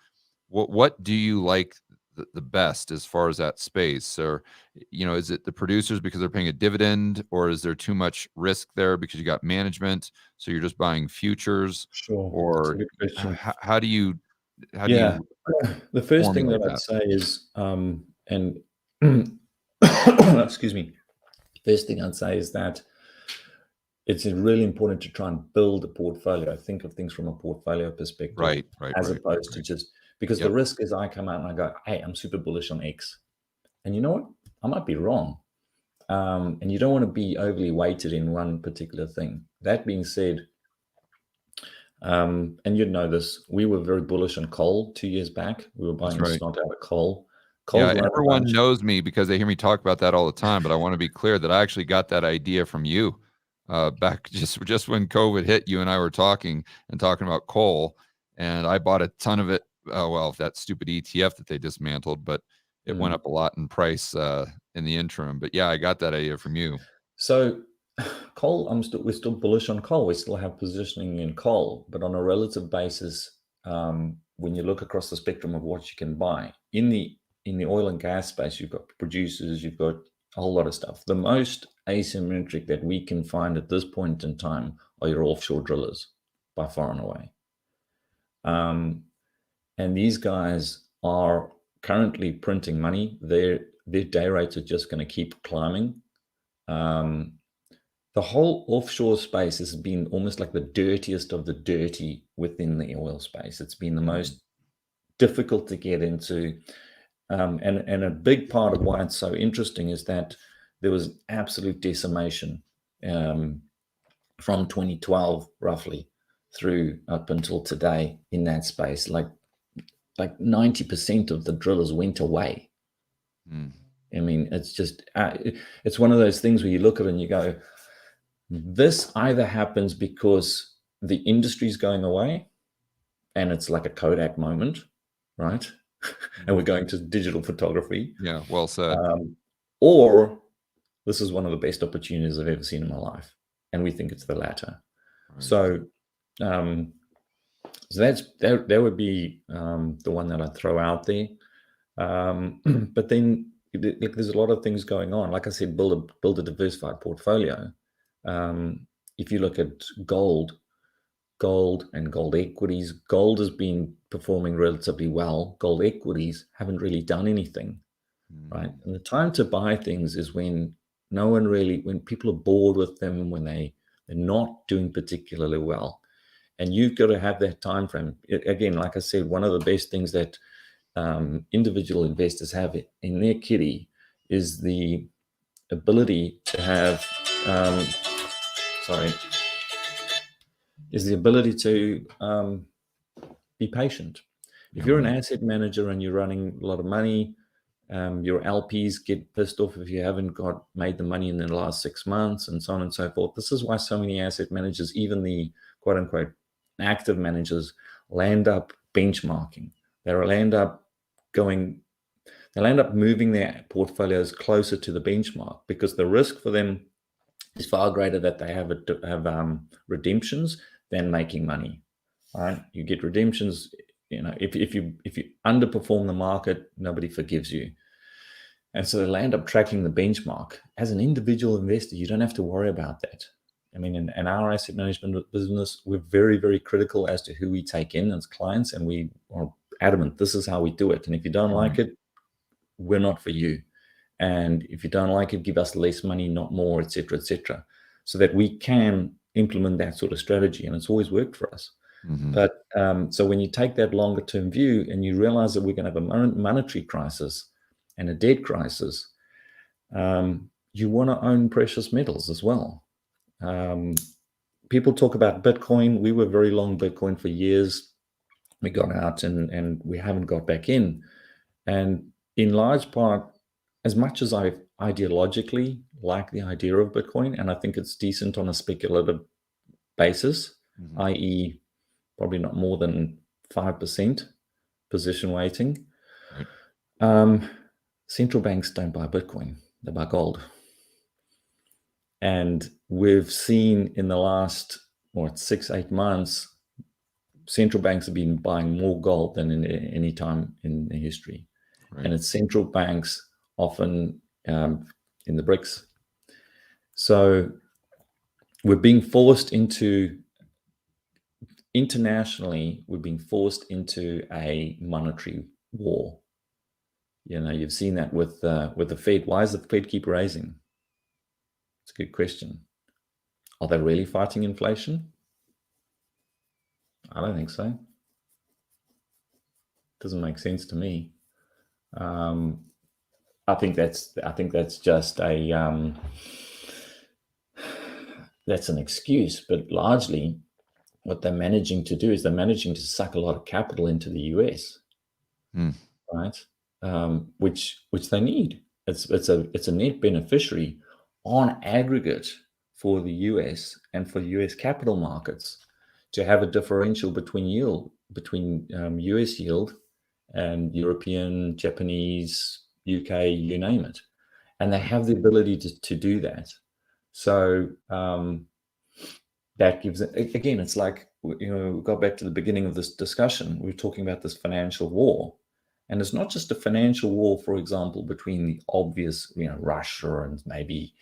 what do you like the best as far as that space? Or, you know, is it the producers because they're paying a dividend, or is there too much risk there because you got management, so you're just buying futures? sure, it's a Or good question. how do you how do Yeah, you the first thing that formulate I'd that? say is, and excuse me, first thing I'd say is that it's really important to try and build a portfolio. Think of things from a portfolio perspective, Right, right, as right, right, opposed to right. just because the Yep. risk is I come out and I go, hey, I'm super bullish on X. And you know what? I might be wrong. And you don't want to be overly weighted in one particular thing. That being said, and you'd know this, we were very bullish on coal 2 years back. We were That's buying the right. snot out of coal. Coal's Yeah, run a everyone bunch. knows me because they hear me talk about that all the time, but I wanna be clear that I actually got that idea from you, back just when COVID hit. You and I were talking and talking about coal, and I bought a ton of it, well, that stupid ETF that they dismantled, but it went Mm. up a lot in price, in the interim. But yeah, I got that idea from you. So coal, we're still bullish on coal. We still have positioning in coal, but on a relative basis, when you look across the spectrum of what you can buy in the oil and gas space, you've got producers, you've got a whole lot of stuff. The most asymmetric that we can find at this point in time are your offshore drillers, by far and away. And these guys are currently printing money. Their day rates are just going to keep climbing. The whole offshore space has been almost like the dirtiest of the dirty within the oil space. It's been the Mhm. most difficult to get into. And a big part of why it's so interesting is that there was absolute decimation um, from 2012 roughly through up until today in that space. Like 90% of the drillers went away. Mm. I mean, it's just it's one of those things where you look at it and you go, this either happens because the industry's going away and it's like a Kodak moment, right? And we're going to digital photography, Yeah, well said. or this is one of the best opportunities I've ever seen in my life. And we think it's the latter. Right. So, um, so that would be the one that I'd throw out there. But then there's a lot of things going on. Like I said, build a diversified portfolio. If you look at gold and gold equities, gold has been performing relatively well. Gold equities haven't really done anything, right? And the time to buy things is when when people are bored with them, when they're not doing particularly well. And you've got to have that time frame. Again, like I said, one of the best things that individual investors have in their kitty is the ability to have, be patient. If you're an asset manager and you're running a lot of money, your LPs get pissed off if you haven't made the money in the last 6 months, and so on and so forth. This is why so many asset managers, even the quote unquote active managers, land up benchmarking. They'll end up moving their portfolios closer to the benchmark, because the risk for them is far greater that they have redemptions than making money. Right? You get redemptions. If you underperform the market, nobody forgives you. And so they'll end up tracking the benchmark. As an individual investor, you don't have to worry about that. I mean, in our asset management business, we're very, very critical as to who we take in as clients, and we are adamant, this is how we do it. And if you don't like it, we're not for you. And if you don't like it, give us less money, not more, etc., so that we can implement that sort of strategy. And it's always worked for us. But so when you take that longer term view and you realize that we're going to have a monetary crisis and a debt crisis, you want to own precious metals as well. People talk about Bitcoin. We were very long Bitcoin for years. We got out and we haven't got back in. And in large part, as much as I ideologically like the idea of Bitcoin, and I think it's decent on a speculative basis, i.e., probably not more than 5% position weighting. Central banks don't buy Bitcoin, they buy gold. And we've seen in the last 6-8 months, central banks have been buying more gold than in any time in history. And it's central banks often in the BRICS. So we're being forced internationally, we're being forced into a monetary war. You've seen that with the Fed. Why does the Fed keep raising? It's a good question. Are they really fighting inflation? I don't think so. Doesn't make sense to me. I think that's just that's an excuse, but largely what they're managing to do is they're managing to suck a lot of capital into the US, right? Which they need. It's a net beneficiary on aggregate for the US and for US capital markets to have a differential between US yield and European, Japanese, UK, you name it. And they have the ability to do that. So that gives it, again, it's like, we got back to the beginning of this discussion. We're talking about this financial war. And it's not just a financial war, for example, between the obvious, Russia and maybe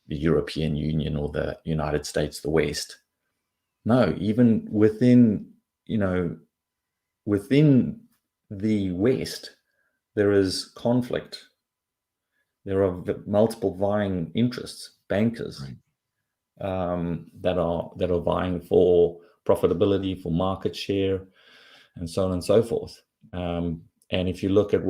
the European Union or the United States, the West. No, even within the West, there is conflict. There are multiple vying interests, bankers, that are vying for profitability, for market share, and so on and so forth. And if you look at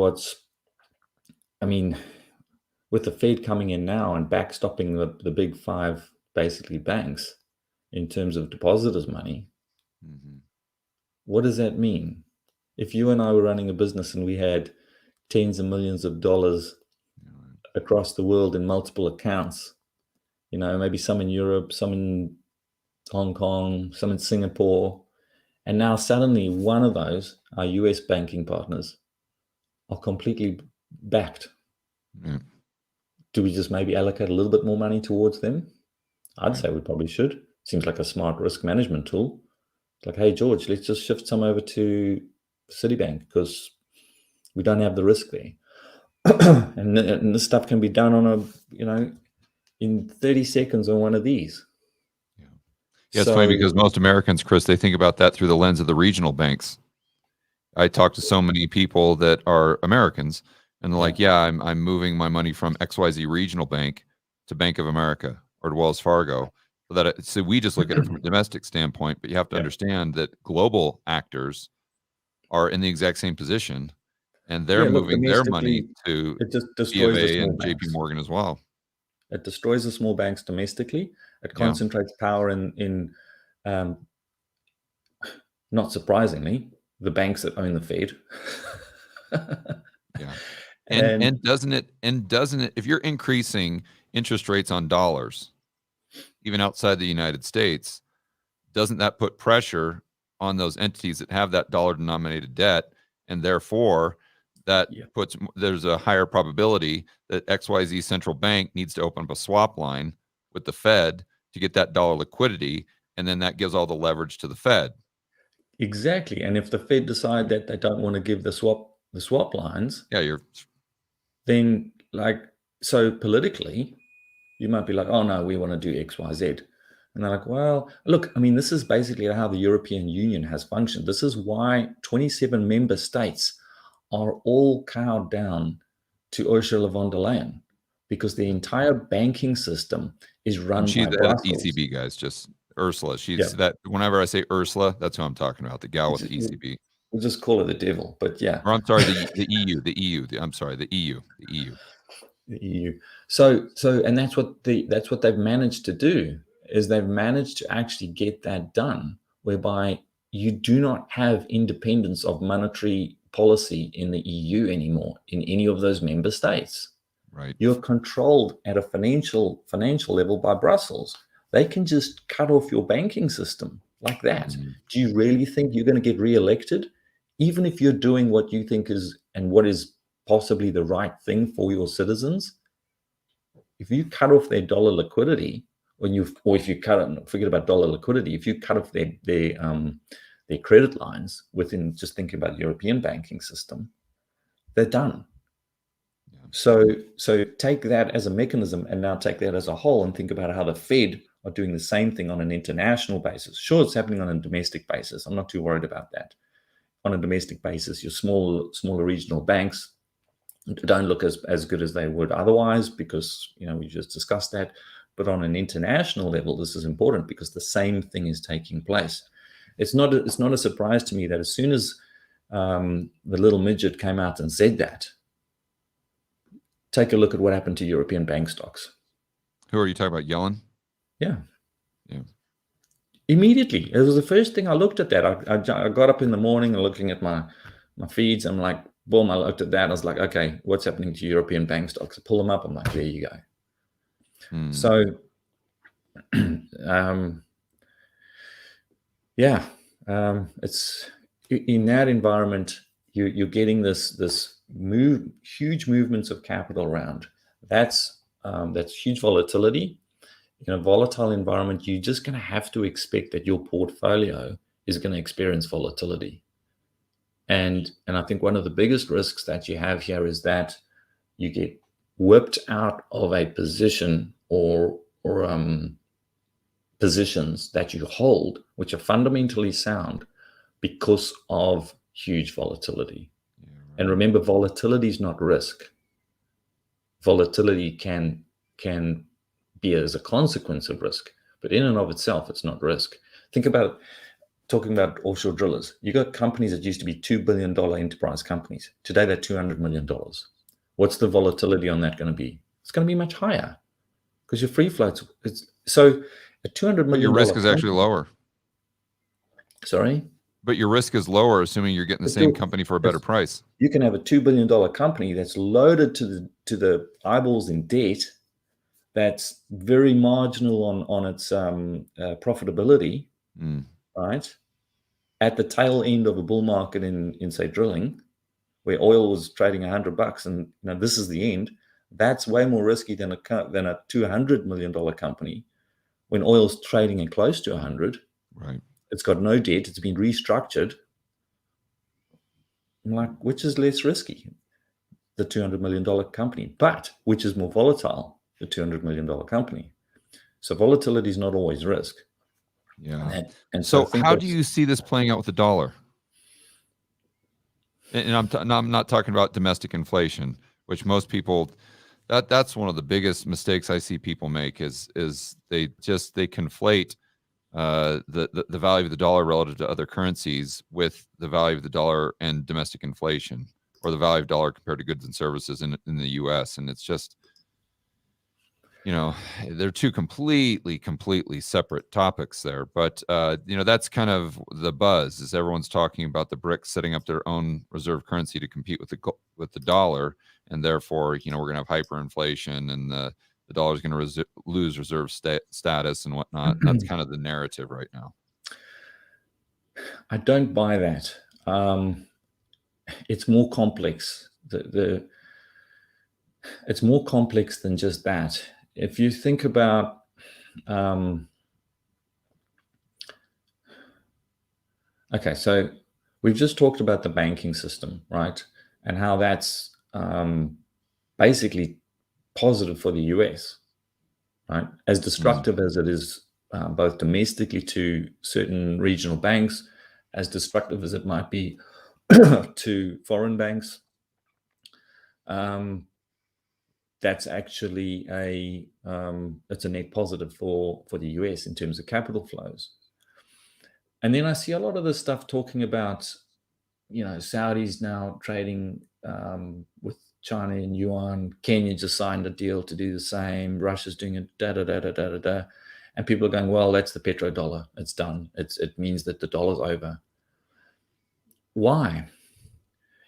with the Fed coming in now and backstopping the big five, basically banks, in terms of depositors' money, what does that mean? If you and I were running a business and we had tens of millions of dollars across the world in multiple accounts, maybe some in Europe, some in Hong Kong, some in Singapore, and now suddenly one of those, our US banking partners, are completely backed. Do we just maybe allocate a little bit more money towards them? I'd say we probably should. Seems like a smart risk management tool. It's like, hey, George, let's just shift some over to Citibank because We don't have the risk there. and this stuff can be done on in 30 seconds on one of these. Yeah, it's funny because most Americans, Chris, they think about that through the lens of the regional banks. I talk to so many people that are Americans, and they're like, "Yeah, I'm moving my money from XYZ regional bank to Bank of America or to Wells Fargo." So we just look at it from a domestic standpoint, but you have to understand that global actors are in the exact same position, and they're moving their money to it just B destroys of the A small and JP banks. Morgan as well. It destroys the small banks domestically. It concentrates power in not surprisingly, the banks that own the Fed. Yeah. And doesn't it if you're increasing interest rates on dollars, even outside the United States, doesn't that put pressure on those entities that have that dollar denominated debt, and therefore that there's a higher probability that XYZ central bank needs to open up a swap line with the Fed to get that dollar liquidity, and then that gives all the leverage to the Fed. Exactly. And if the Fed decide that they don't want to give the swap lines, then so politically, you might be like, oh no, we want to do X, Y, Z. And they're like, well, look, I mean, this is basically how the European Union has functioned. This is why 27 member states are all cowed down to Ursula von der Leyen, because the entire banking system is run by Brussels. ECB, guys, just Ursula. She's that. Whenever I say Ursula, that's who I'm talking about. The gal with the ECB. We'll just call her the devil, but yeah. Or I'm sorry, the EU. The EU. I'm sorry, the EU. The EU. The EU. So, and that's what they've managed to do, is they've managed to actually get that done, whereby you do not have independence of monetary policy in the EU anymore in any of those member states. Right. You're controlled at a financial level by Brussels. They can just cut off your banking system like that. Mm-hmm. Do you really think you're going to get reelected? Even if you're doing what you think is and what is possibly the right thing for your citizens, if you cut off their dollar liquidity, or if you forget about dollar liquidity, if you cut off their credit lines within, just thinking about the European banking system, they're done. So take that as a mechanism, and now take that as a whole, and think about how the Fed are doing the same thing on an international basis. Sure, it's happening on a domestic basis. I'm not too worried about that. On a domestic basis, your smaller regional banks don't look as good as they would otherwise, because we just discussed that. But on an international level, this is important because the same thing is taking place. It's not a surprise to me that as soon as the little midget came out and said that, take a look at what happened to European bank stocks. Who are you talking about, Yellen? Yeah. Immediately, it was the first thing I looked at. That I got up in the morning and looking at my feeds. I'm like, boom! I looked at that. I was like, okay, what's happening to European bank stocks? I pull them up. I'm like, there you go. So, it's in that environment. You're getting this huge movements of capital around. That's huge volatility. In a volatile environment, you're just going to have to expect that your portfolio is going to experience volatility. And I think one of the biggest risks that you have here is that you get whipped out of a position or positions that you hold, which are fundamentally sound, because of huge volatility. Yeah, right. And remember, volatility is not risk. Volatility can be as a consequence of risk, but in and of itself, it's not risk. Think about talking about offshore drillers. You got companies that used to be $2 billion enterprise companies. Today, they're $200 million. What's the volatility on that going to be? It's going to be much higher because your free floats. So a $200 million. But your risk is actually lower. Sorry? But your risk is lower, assuming you're getting the same company for a better price. You can have a $2 billion company that's loaded to the eyeballs in debt, that's very marginal on its profitability, right? At the tail end of a bull market in say drilling, where oil was trading $100, and this is the end. That's way more risky than a $200 million company when oil's trading at close to 100. Right. It's got no debt. It's been restructured. I'm like, which is less risky? The $200 million company, but which is more volatile? The $200 million company. So volatility is not always risk. Yeah. And So I think how do you see this playing out with the dollar? And I'm not talking about domestic inflation, which most people, that's one of the biggest mistakes I see people make is they conflate the value of the dollar relative to other currencies with the value of the dollar and domestic inflation, or the value of dollar compared to goods and services in the U.S. And it's just, they're two completely separate topics there. But, that's kind of the buzz, is everyone's talking about the BRICS setting up their own reserve currency to compete with the dollar. And therefore, we're going to have hyperinflation, and the dollar is going to lose reserve status and whatnot. And that's kind of the narrative right now. I don't buy that. It's more complex. It's more complex than just that. If you think about okay, so we've just talked about the banking system, right? And how that's basically positive for the US, right? As destructive as it is both domestically to certain regional banks, as destructive as it might be to foreign banks, that's actually it's a net positive for the US in terms of capital flows. And then I see a lot of this stuff talking about, Saudis now trading with China in yuan. Kenya just signed a deal to do the same. Russia's doing it, and people are going, well, that's the petrodollar. It's done. It means that the dollar's over. Why?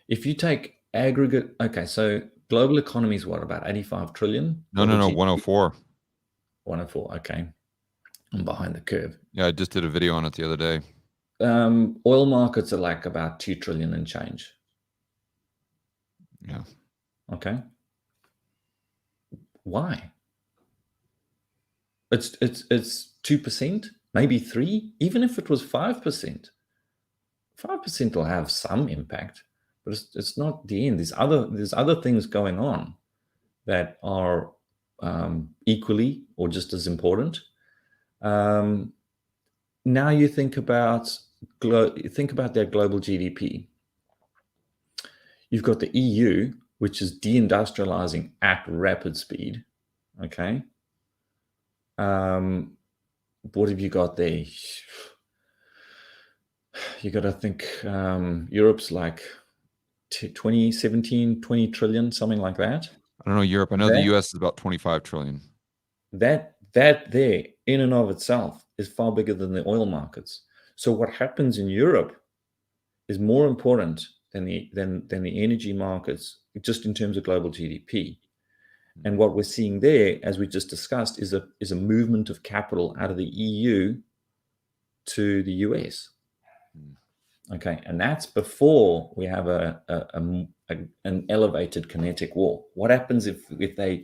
If you take aggregate, okay, so global economy is what, about 85 trillion? No, 104. 104, okay. I'm behind the curve. Yeah, I just did a video on it the other day. Oil markets are like about 2 trillion and change. Yeah. Okay. Why? It's 2%, maybe 3%, even if it was 5%. 5% will have some impact, but it's not the end. There's other things going on that are equally or just as important. Now you think about their global GDP. You've got the EU, which is deindustrializing at rapid speed. Okay. What have you got there? You got to think Europe's like 20 trillion, something like that. I don't know Europe. I know the US is about 25 trillion. That there in and of itself is far bigger than the oil markets. So what happens in Europe is more important than the energy markets, just in terms of global GDP. And what we're seeing there, as we just discussed, is a movement of capital out of the EU to the US. Okay, and that's before we have an elevated kinetic war. What happens if they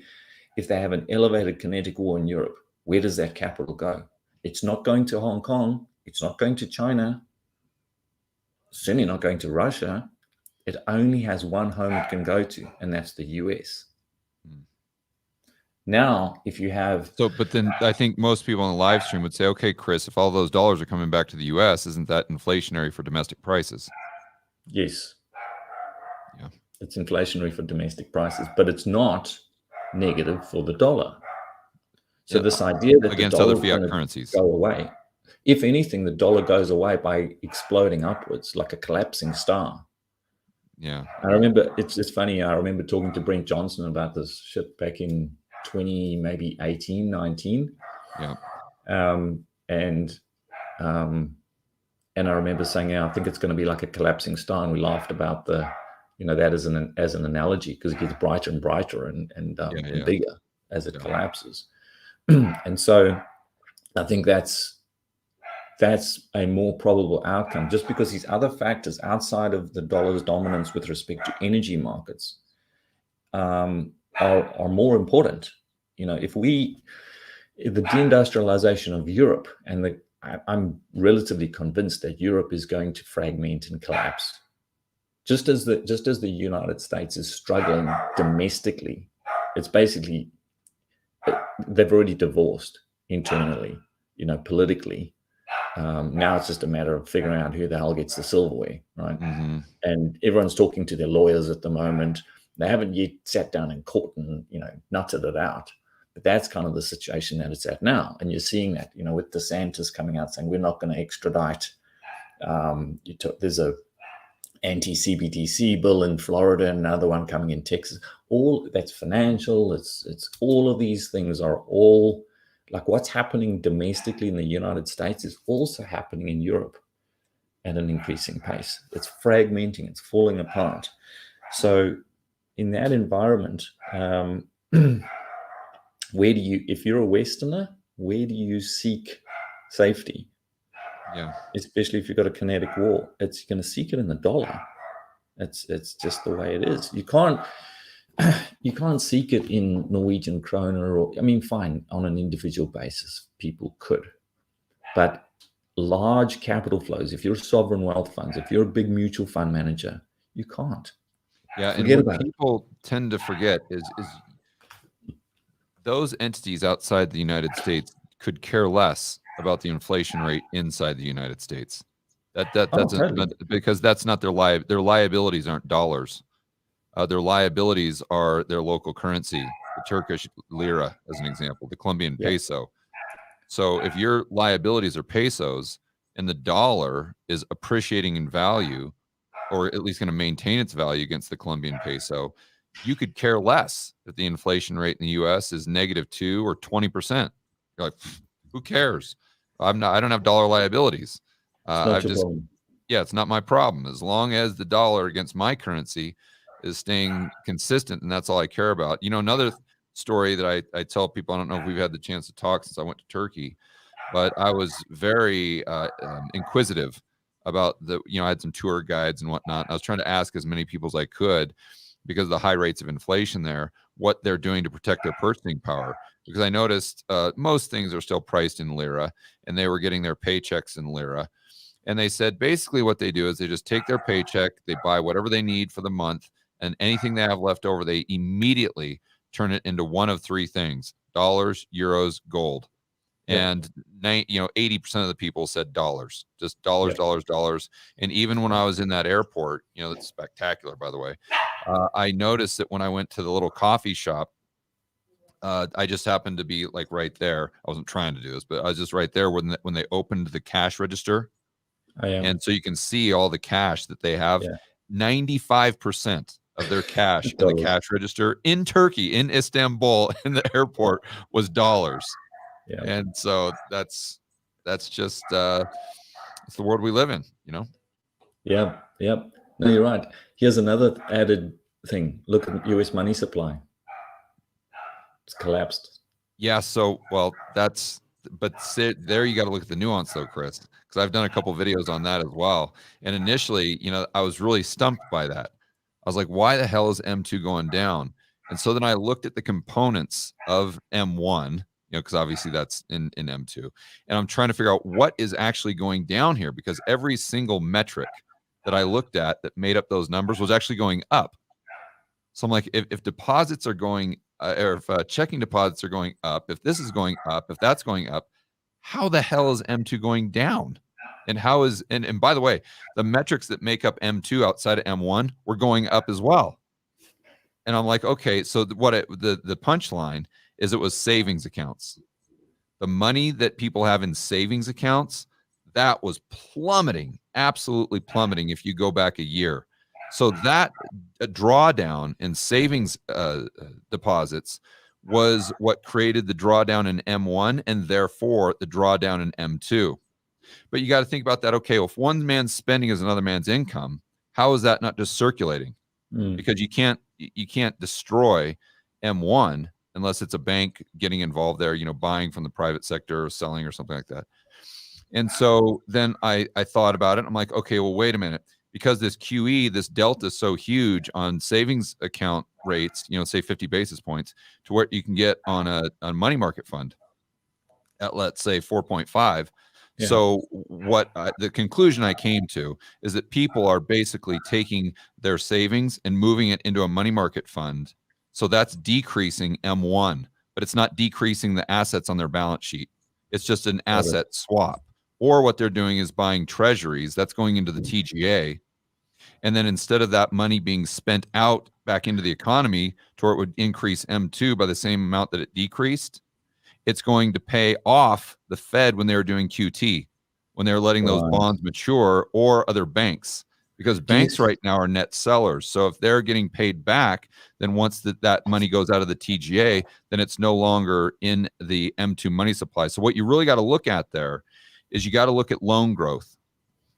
have an elevated kinetic war in Europe? Where does that capital go? It's not going to Hong Kong. It's not going to China. Certainly not going to Russia. It only has one home it can go to, and that's the US. Now, if you have... but then I think most people on the live stream would say, okay, Chris, if all those dollars are coming back to the US, isn't that inflationary for domestic prices? Yes. Yeah. It's inflationary for domestic prices, but it's not negative for the dollar. So this idea that against the dollar other fiat currencies go away, if anything, the dollar goes away by exploding upwards like a collapsing star. Yeah. I remember, it's funny, I remember talking to Brent Johnson about this shit back in 2018, 19. Yeah. And I remember saying, yeah, I think it's going to be like a collapsing star. And we laughed about that as an analogy, because it gets brighter and brighter and bigger as it collapses. And so I think that's a more probable outcome, just because these other factors outside of the dollar's dominance with respect to energy markets are more important. If the deindustrialization of Europe, I'm relatively convinced that Europe is going to fragment and collapse. just as the United States is struggling domestically, it's basically they've already divorced internally, politically. Now it's just a matter of figuring out who the hell gets the silverware, right? Mm-hmm. And everyone's talking to their lawyers at the moment. They haven't yet sat down in court and nutted it out. But that's kind of the situation that it's at now. And you're seeing that, with DeSantis coming out saying we're not going to extradite. There's a anti-CBDC bill in Florida, another one coming in Texas. All that's financial. It's all of these things are all like what's happening domestically in the United States is also happening in Europe at an increasing pace. It's fragmenting. It's falling apart. So in that environment, if you're a Westerner, where do you seek safety? Yeah. Especially if you've got a kinetic war, it's going to seek it in the dollar. It's just the way it is. You can't seek it in Norwegian kroner fine, on an individual basis, people could. But large capital flows, if you're sovereign wealth funds, if you're a big mutual fund manager, you can't. Yeah, and what people tend to forget is those entities outside the United States could care less about the inflation rate inside the United States. Totally. Because that's not their liabilities aren't dollars. Their liabilities are their local currency, the Turkish lira, as an example, the Colombian peso. So if your liabilities are pesos and the dollar is appreciating in value, or at least going to maintain its value against the Colombian peso, you could care less if the inflation rate in the U.S. is -2 or 20%. You're like, who cares? I don't have dollar liabilities. It's not my problem. As long as the dollar against my currency is staying consistent, and that's all I care about. Another story that I tell people, I don't know if we've had the chance to talk since I went to Turkey, but I was very inquisitive about I had some tour guides and whatnot. I was trying to ask as many people as I could, because of the high rates of inflation there, what they're doing to protect their purchasing power. Because I noticed most things are still priced in lira, and they were getting their paychecks in lira. And they said basically what they do is they just take their paycheck, they buy whatever they need for the month, and anything they have left over, they immediately turn it into one of three things: dollars, euros, gold. And 80% of the people said dollars, just dollars, dollars. And even when I was in that airport, that's spectacular, by the way, I noticed that when I went to the little coffee shop, I just happened to be like right there. I wasn't trying to do this, but I was just right there when they opened the cash register. And so you can see all the cash that they have. 95% of their cash in the cash register in Turkey, in Istanbul, in the airport was dollars. And so that's just it's the world we live in, No, you're right. Here's another added thing. Look at US money supply. It's collapsed. Yeah, so there you got to look at the nuance though, Chris, because I've done a couple videos on that as well. And initially, I was really stumped by that. I was like, why the hell is M2 going down? And so then I looked at the components of M1, because obviously that's in M2. And I'm trying to figure out what is actually going down here, because every single metric that I looked at that made up those numbers was actually going up. So I'm like, if deposits are going, or if checking deposits are going up, if this is going up, if that's going up, how the hell is M2 going down? And how is, and by the way, the metrics that make up M2 outside of M1 were going up as well. And I'm like, okay, so the punchline is it was savings accounts. The money that people have in savings accounts, that was plummeting, absolutely plummeting if you go back a year. So that drawdown in savings deposits was what created the drawdown in M1 and therefore the drawdown in M2. But you got to think about that. Okay, well, if one man's spending is another man's income, how is that not just circulating? Because you can't destroy M1 unless it's a bank getting involved there, buying from the private sector or selling or something like that. And so then I thought about it. I'm like, okay, well, wait a minute. Because this QE, this delta is so huge on savings account rates, say 50 basis points, to where you can get on a money market fund at, let's say, 4.5. Yeah. So the conclusion I came to is that people are basically taking their savings and moving it into a money market fund. So that's decreasing M1, but it's not decreasing the assets on their balance sheet. It's just an Got it. asset swap. Or what they're doing is buying treasuries. That's going into the TGA. And then instead of that money being spent out back into the economy to where it would increase M2 by the same amount that it decreased, it's going to pay off the Fed when they were doing QT, when they were letting those Right. bonds mature, or other banks, because Do you banks right now are net sellers. So if they're getting paid back, then once that money goes out of the TGA, then it's no longer in the M2 money supply. So what you really got to look at there is you got to look at loan growth.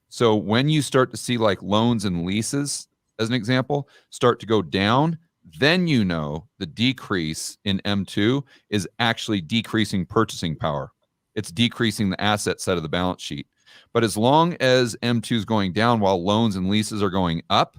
So when you start to see like loans and leases, as an example, start to go down, then you know the decrease in M2 is actually decreasing purchasing power. It's decreasing the asset side of the balance sheet. But as long as M2 is going down while loans and leases are going up,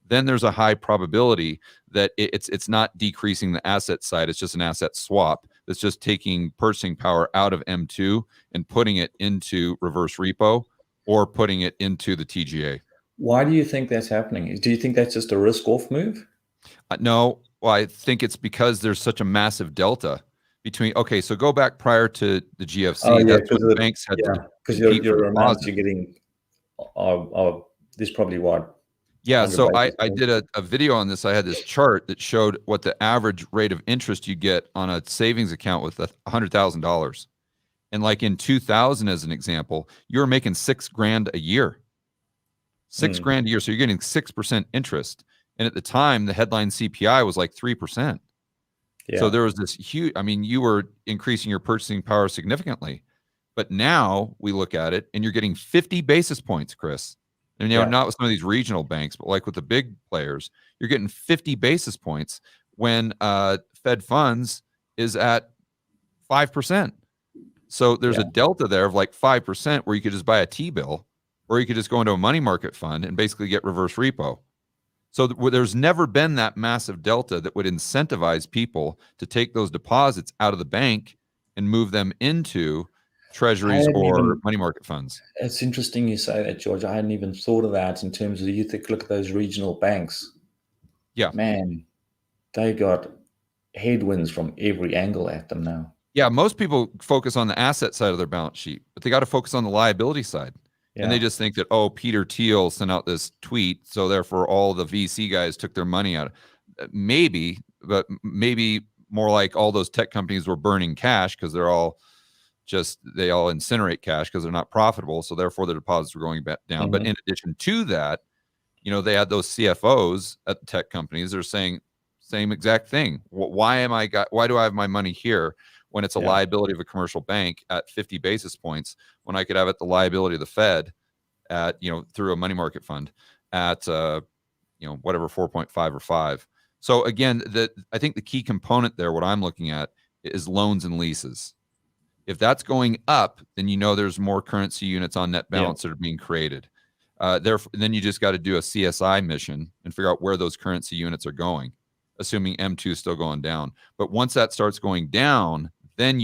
then there's a high probability that it's not decreasing the asset side. It's just an asset swap that's just taking purchasing power out of M2 and putting it into reverse repo or putting it into the TGA. Why do you think that's happening? Do you think that's just a risk-off move? No, well, I think it's because there's such a massive delta between. Okay, so go back prior to the GFC. Oh, yeah, That's when the banks had to because compete for your amounts deposits. you're getting are this probably what? Yeah, 100 so basis I points? did a video on this. I had this chart that showed what the average rate of interest you get on a savings account with $100,000. And like in 2000, as an example, you were making $6,000 a year. $6,000 a year. So you're getting 6% interest. And at the time, the headline CPI was like 3%. Yeah. So there was this huge, I mean, you were increasing your purchasing power significantly. But now we look at it and you're getting 50 basis points, Chris. And not with some of these regional banks, but like with the big players, you're getting 50 basis points when Fed funds is at 5%. So there's a delta there of like 5% where you could just buy a T-bill, or you could just go into a money market fund and basically get reverse repo. So there's never been that massive delta that would incentivize people to take those deposits out of the bank and move them into treasuries or money market funds. It's interesting you say that, George. I hadn't even thought of that in terms of look at those regional banks. Yeah. Man, they got headwinds from every angle at them now. Yeah, most people focus on the asset side of their balance sheet, but they got to focus on the liability side. Yeah. And they just think that, oh, Peter Thiel sent out this tweet, so therefore all the VC guys took their money out. Maybe, but maybe more like all those tech companies were burning cash because they all incinerate cash because they're not profitable. So therefore the deposits were going back down. Mm-hmm. But in addition to that, they had those CFOs at the tech companies. They're saying same exact thing. Why do I have my money here when it's a liability of a commercial bank at 50 basis points when I could have it the liability of the Fed at, through a money market fund at, whatever, 4.5 or 5. So again, I think the key component there, what I'm looking at, is loans and leases. If that's going up, then there's more currency units on net balance that are being created. Then you just got to do a CSI mission and figure out where those currency units are going, assuming M2 is still going down. But once that starts going down, then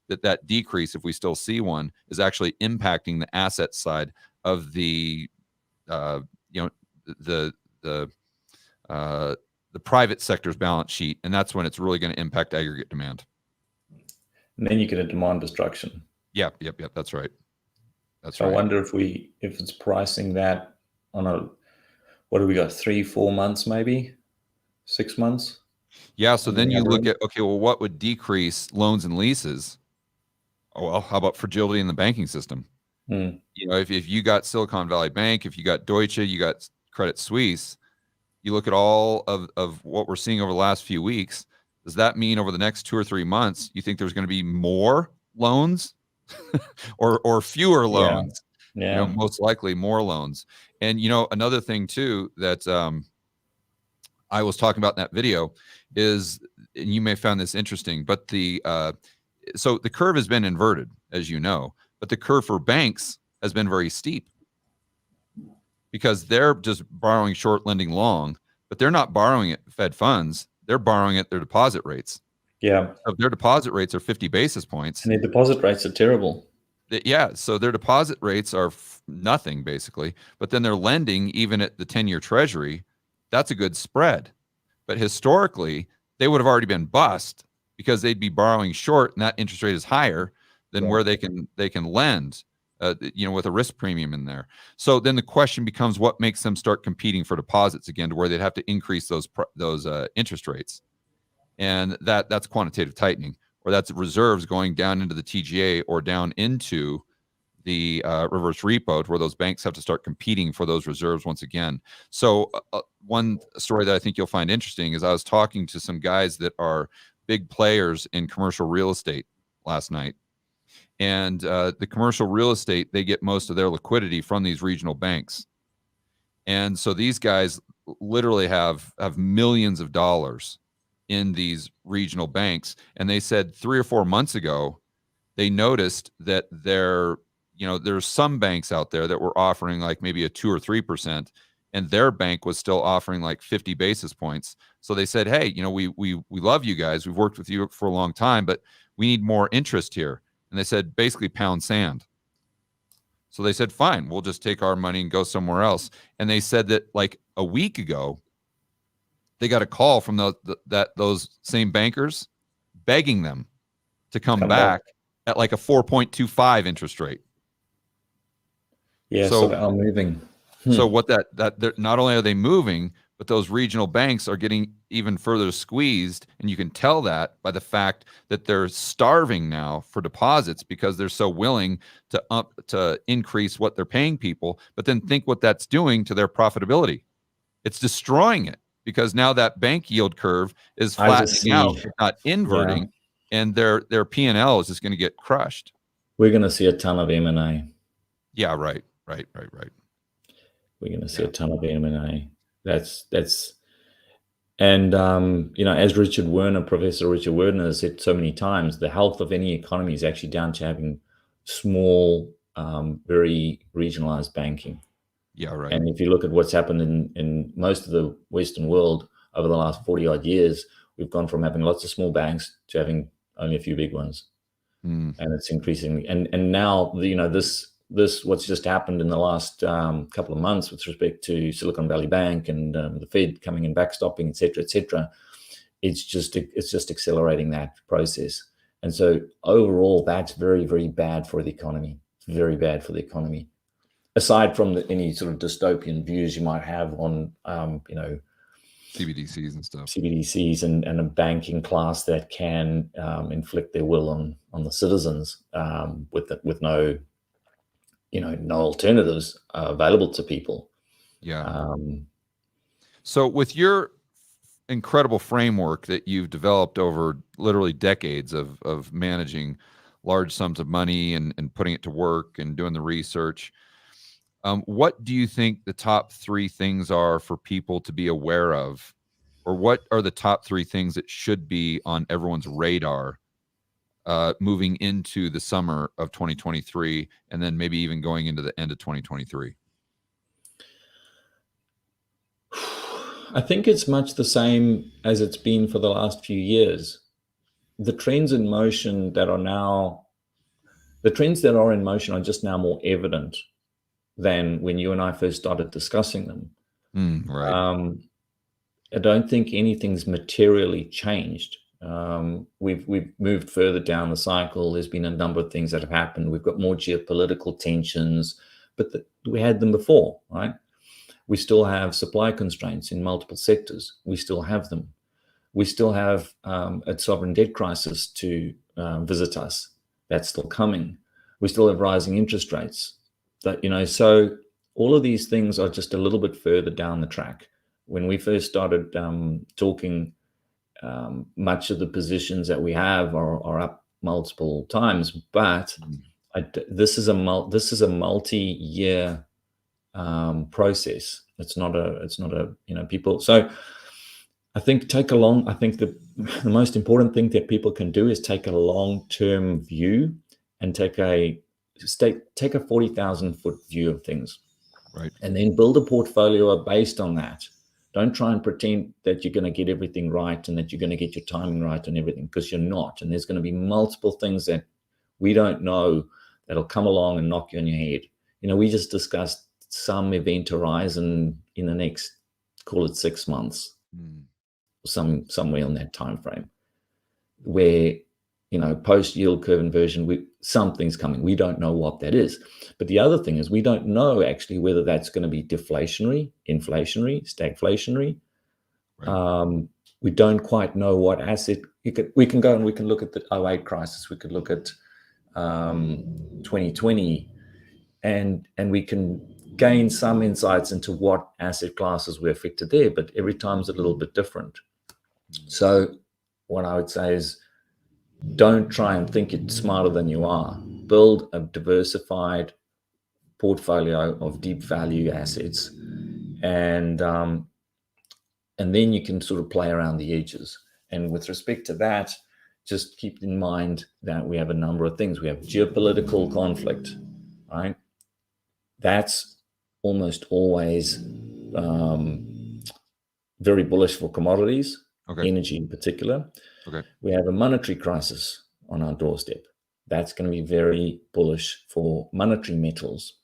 that decrease, if we still see one, is actually impacting the asset side of the private sector's balance sheet, and that's when it's really going to impact aggregate demand. And then you get a demand destruction. Yep. That's right. I wonder if it's pricing that on what do we got? 3-4 months, maybe 6 months. Yeah. So then you look at, okay, well, what would decrease loans and leases? Oh, well, how about fragility in the banking system? If you got Silicon Valley Bank, if you got Deutsche, you got Credit Suisse, you look at all of what we're seeing over the last few weeks. Does that mean over the next 2 or 3 months, you think there's going to be more loans or fewer loans? Yeah. Most likely more loans. And, another thing too, that I was talking about in that video is, and you may have found this interesting, but so the curve has been inverted, as you know, but the curve for banks has been very steep because they're just borrowing short, lending long, but they're not borrowing at Fed funds. They're borrowing at their deposit rates. Yeah. So their deposit rates are 50 basis points. And their deposit rates are terrible. Yeah, so their deposit rates are nothing basically, but then they're lending even at the 10-year treasury. That's a good spread. But historically, they would have already been bust because they'd be borrowing short, and that interest rate is higher than where they can lend, with a risk premium in there. So then the question becomes, what makes them start competing for deposits again, to where they'd have to increase those interest rates, and that's quantitative tightening, or that's reserves going down into the TGA or down into the reverse repo, where those banks have to start competing for those reserves once again. So one story that I think you'll find interesting is I was talking to some guys that are big players in commercial real estate last night. And the commercial real estate, they get most of their liquidity from these regional banks. And so these guys literally have millions of dollars in these regional banks. And they said 3 or 4 months ago, they noticed that there's some banks out there that were offering like maybe a 2 or 3%, and their bank was still offering like 50 basis points. So they said, hey, we love you guys. We've worked with you for a long time, but we need more interest here. And they said, basically pound sand. So they said, fine, we'll just take our money and go somewhere else. And they said that like a week ago, they got a call from those same bankers begging them to come back at like a 4.25 interest rate. Yeah, so they are moving. So what that not only are they moving, but those regional banks are getting even further squeezed, and you can tell that by the fact that they're starving now for deposits because they're so willing to increase what they're paying people. But then think what that's doing to their profitability. It's destroying it, because now that bank yield curve is flattening out, not inverting, and their P&L is just going to get crushed. We're going to see a ton of M&A. Yeah, right. We're going to see a ton of M&A. And as Professor Richard Werner has said so many times, the health of any economy is actually down to having small, very regionalized banking. Yeah, right. And if you look at what's happened in most of the Western world over the last 40 odd years, we've gone from having lots of small banks to having only a few big ones. And it's increasing. And now, this what's just happened in the last couple of months with respect to Silicon Valley Bank and the Fed coming in backstopping, et cetera, it's just accelerating that process. And so overall, that's very, very bad for the economy. It's very bad for the economy. Aside from any sort of dystopian views you might have on, CBDCs and stuff. CBDCs and a banking class that can inflict their will on the citizens with no alternatives available to people. Yeah. So with your incredible framework that you've developed over literally decades of managing large sums of money and putting it to work and doing the research, what do you think the top 3 things are for people to be aware of? Or what are the top 3 things that should be on everyone's radar moving into the summer of 2023, and then maybe even going into the end of 2023? I think it's much the same as it's been for the last few years. The trends that are in motion are just now more evident than when you and I first started discussing them. Right. I don't think anything's materially changed. We've moved further down the cycle. There's been a number of things that have happened. We've got more geopolitical tensions, but we had them before, right? We still have supply constraints in multiple sectors. We still have them. We still have a sovereign debt crisis to visit us. That's still coming. We still have rising interest rates. So all of these things are just a little bit further down the track. When we first started talking, much of the positions that we have are up multiple times, but this is a multi-year process. It's not a people. So I think the most important thing that people can do is take a long-term view and take a 40,000-foot view of things, right? And then build a portfolio based on that. Don't try and pretend that you're going to get everything right and that you're going to get your timing right and everything, because you're not. And there's going to be multiple things that we don't know that'll come along and knock you on your head. We just discussed some event horizon in the next, call it 6 months, somewhere in that time frame, where post yield curve inversion, something's coming. We don't know what that is. But the other thing is, we don't know actually whether that's going to be deflationary, inflationary, stagflationary. Right. We don't quite know what asset. We can go and we can look at the 2008 crisis. We could look at 2020, and we can gain some insights into what asset classes were affected there. But every time is a little bit different. So what I would say is, don't try and think you're smarter than you are. Build a diversified portfolio of deep value assets, and then you can sort of play around the edges. And with respect to that, just keep in mind that we have a number of things. We have geopolitical conflict, right? That's almost always very bullish for commodities, energy in particular. We have a monetary crisis on our doorstep. That's going to be very bullish for monetary metals.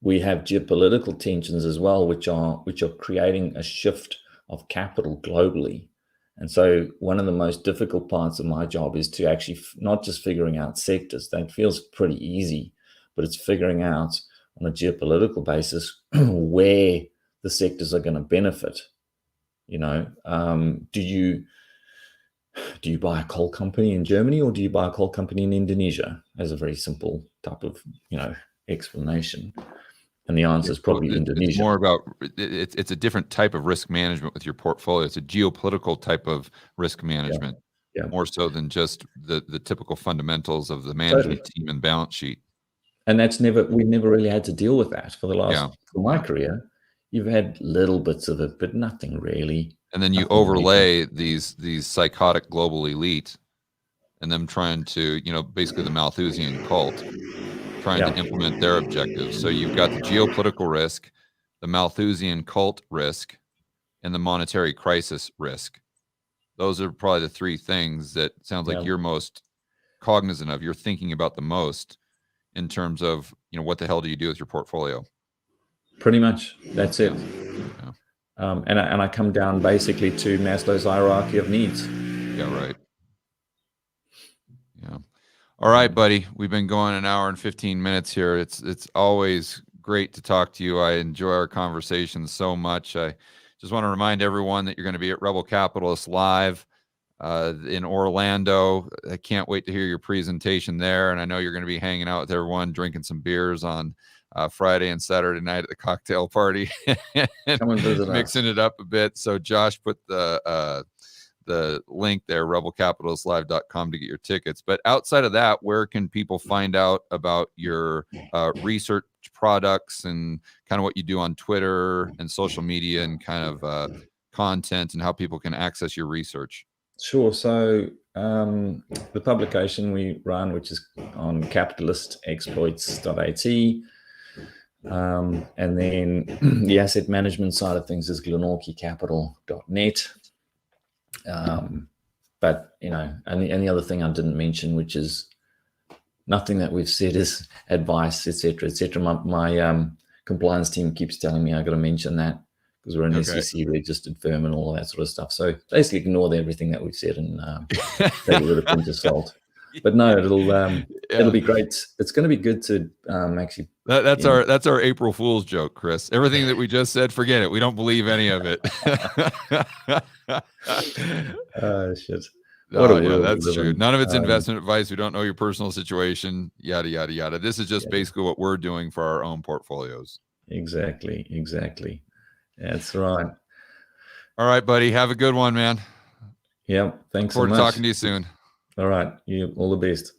We have geopolitical tensions as well, which are creating a shift of capital globally. And so one of the most difficult parts of my job is to actually not just figuring out sectors. That feels pretty easy, but it's figuring out on a geopolitical basis where the sectors are going to benefit. Do you buy a coal company in Germany, or do you buy a coal company in Indonesia? As a very simple type of explanation. And the answer is probably Indonesia. It's more about it's a different type of risk management with your portfolio. It's a geopolitical type of risk management, more so than just the typical fundamentals of the management team and balance sheet. And we never really had to deal with that for the last for my career. You've had little bits of it, but nothing really. And then you overlay these psychotic global elite, and them trying to, basically the Malthusian cult, trying to implement their objectives. So you've got the geopolitical risk, the Malthusian cult risk, and the monetary crisis risk. Those are probably the three things that sounds like you're most cognizant of. You're thinking about the most in terms of, what the hell do you do with your portfolio? Pretty much. That's it. And I come down basically to Maslow's hierarchy of needs. Yeah, right. Yeah. All right, buddy. We've been going an hour and 15 minutes here. It's always great to talk to you. I enjoy our conversations so much. I just want to remind everyone that you're going to be at Rebel Capitalist Live in Orlando. I can't wait to hear your presentation there. And I know you're going to be hanging out with everyone, drinking some beers on Friday and Saturday night at the cocktail party, mixing it up a bit. So Josh put the link there, rebelcapitalistlive.com, to get your tickets. But outside of that, where can people find out about your research products and kind of what you do on Twitter and social media and kind of content, and how people can access your research? Sure. So the publication we run, which is on capitalistexploits.at, and then the asset management side of things is glenorchycapital.net. But and the other thing I didn't mention, which is nothing that we've said is advice, etc., etc. My compliance team keeps telling me I got to mention that because we're an SEC registered firm and all of that sort of stuff. So basically, ignore everything that we've said and take it with a pinch of salt. But no, it'll be great. It's going to be good to actually. That's our April Fool's joke, Chris. Everything that we just said, forget it. We don't believe any of it. Shit. That's true. None of it's investment advice. We don't know your personal situation. Yada yada yada. This is just basically what we're doing for our own portfolios. Exactly. That's right. All right, buddy. Have a good one, man. Yeah. Thanks so much. Look forward to talking to you soon. All right. All the best.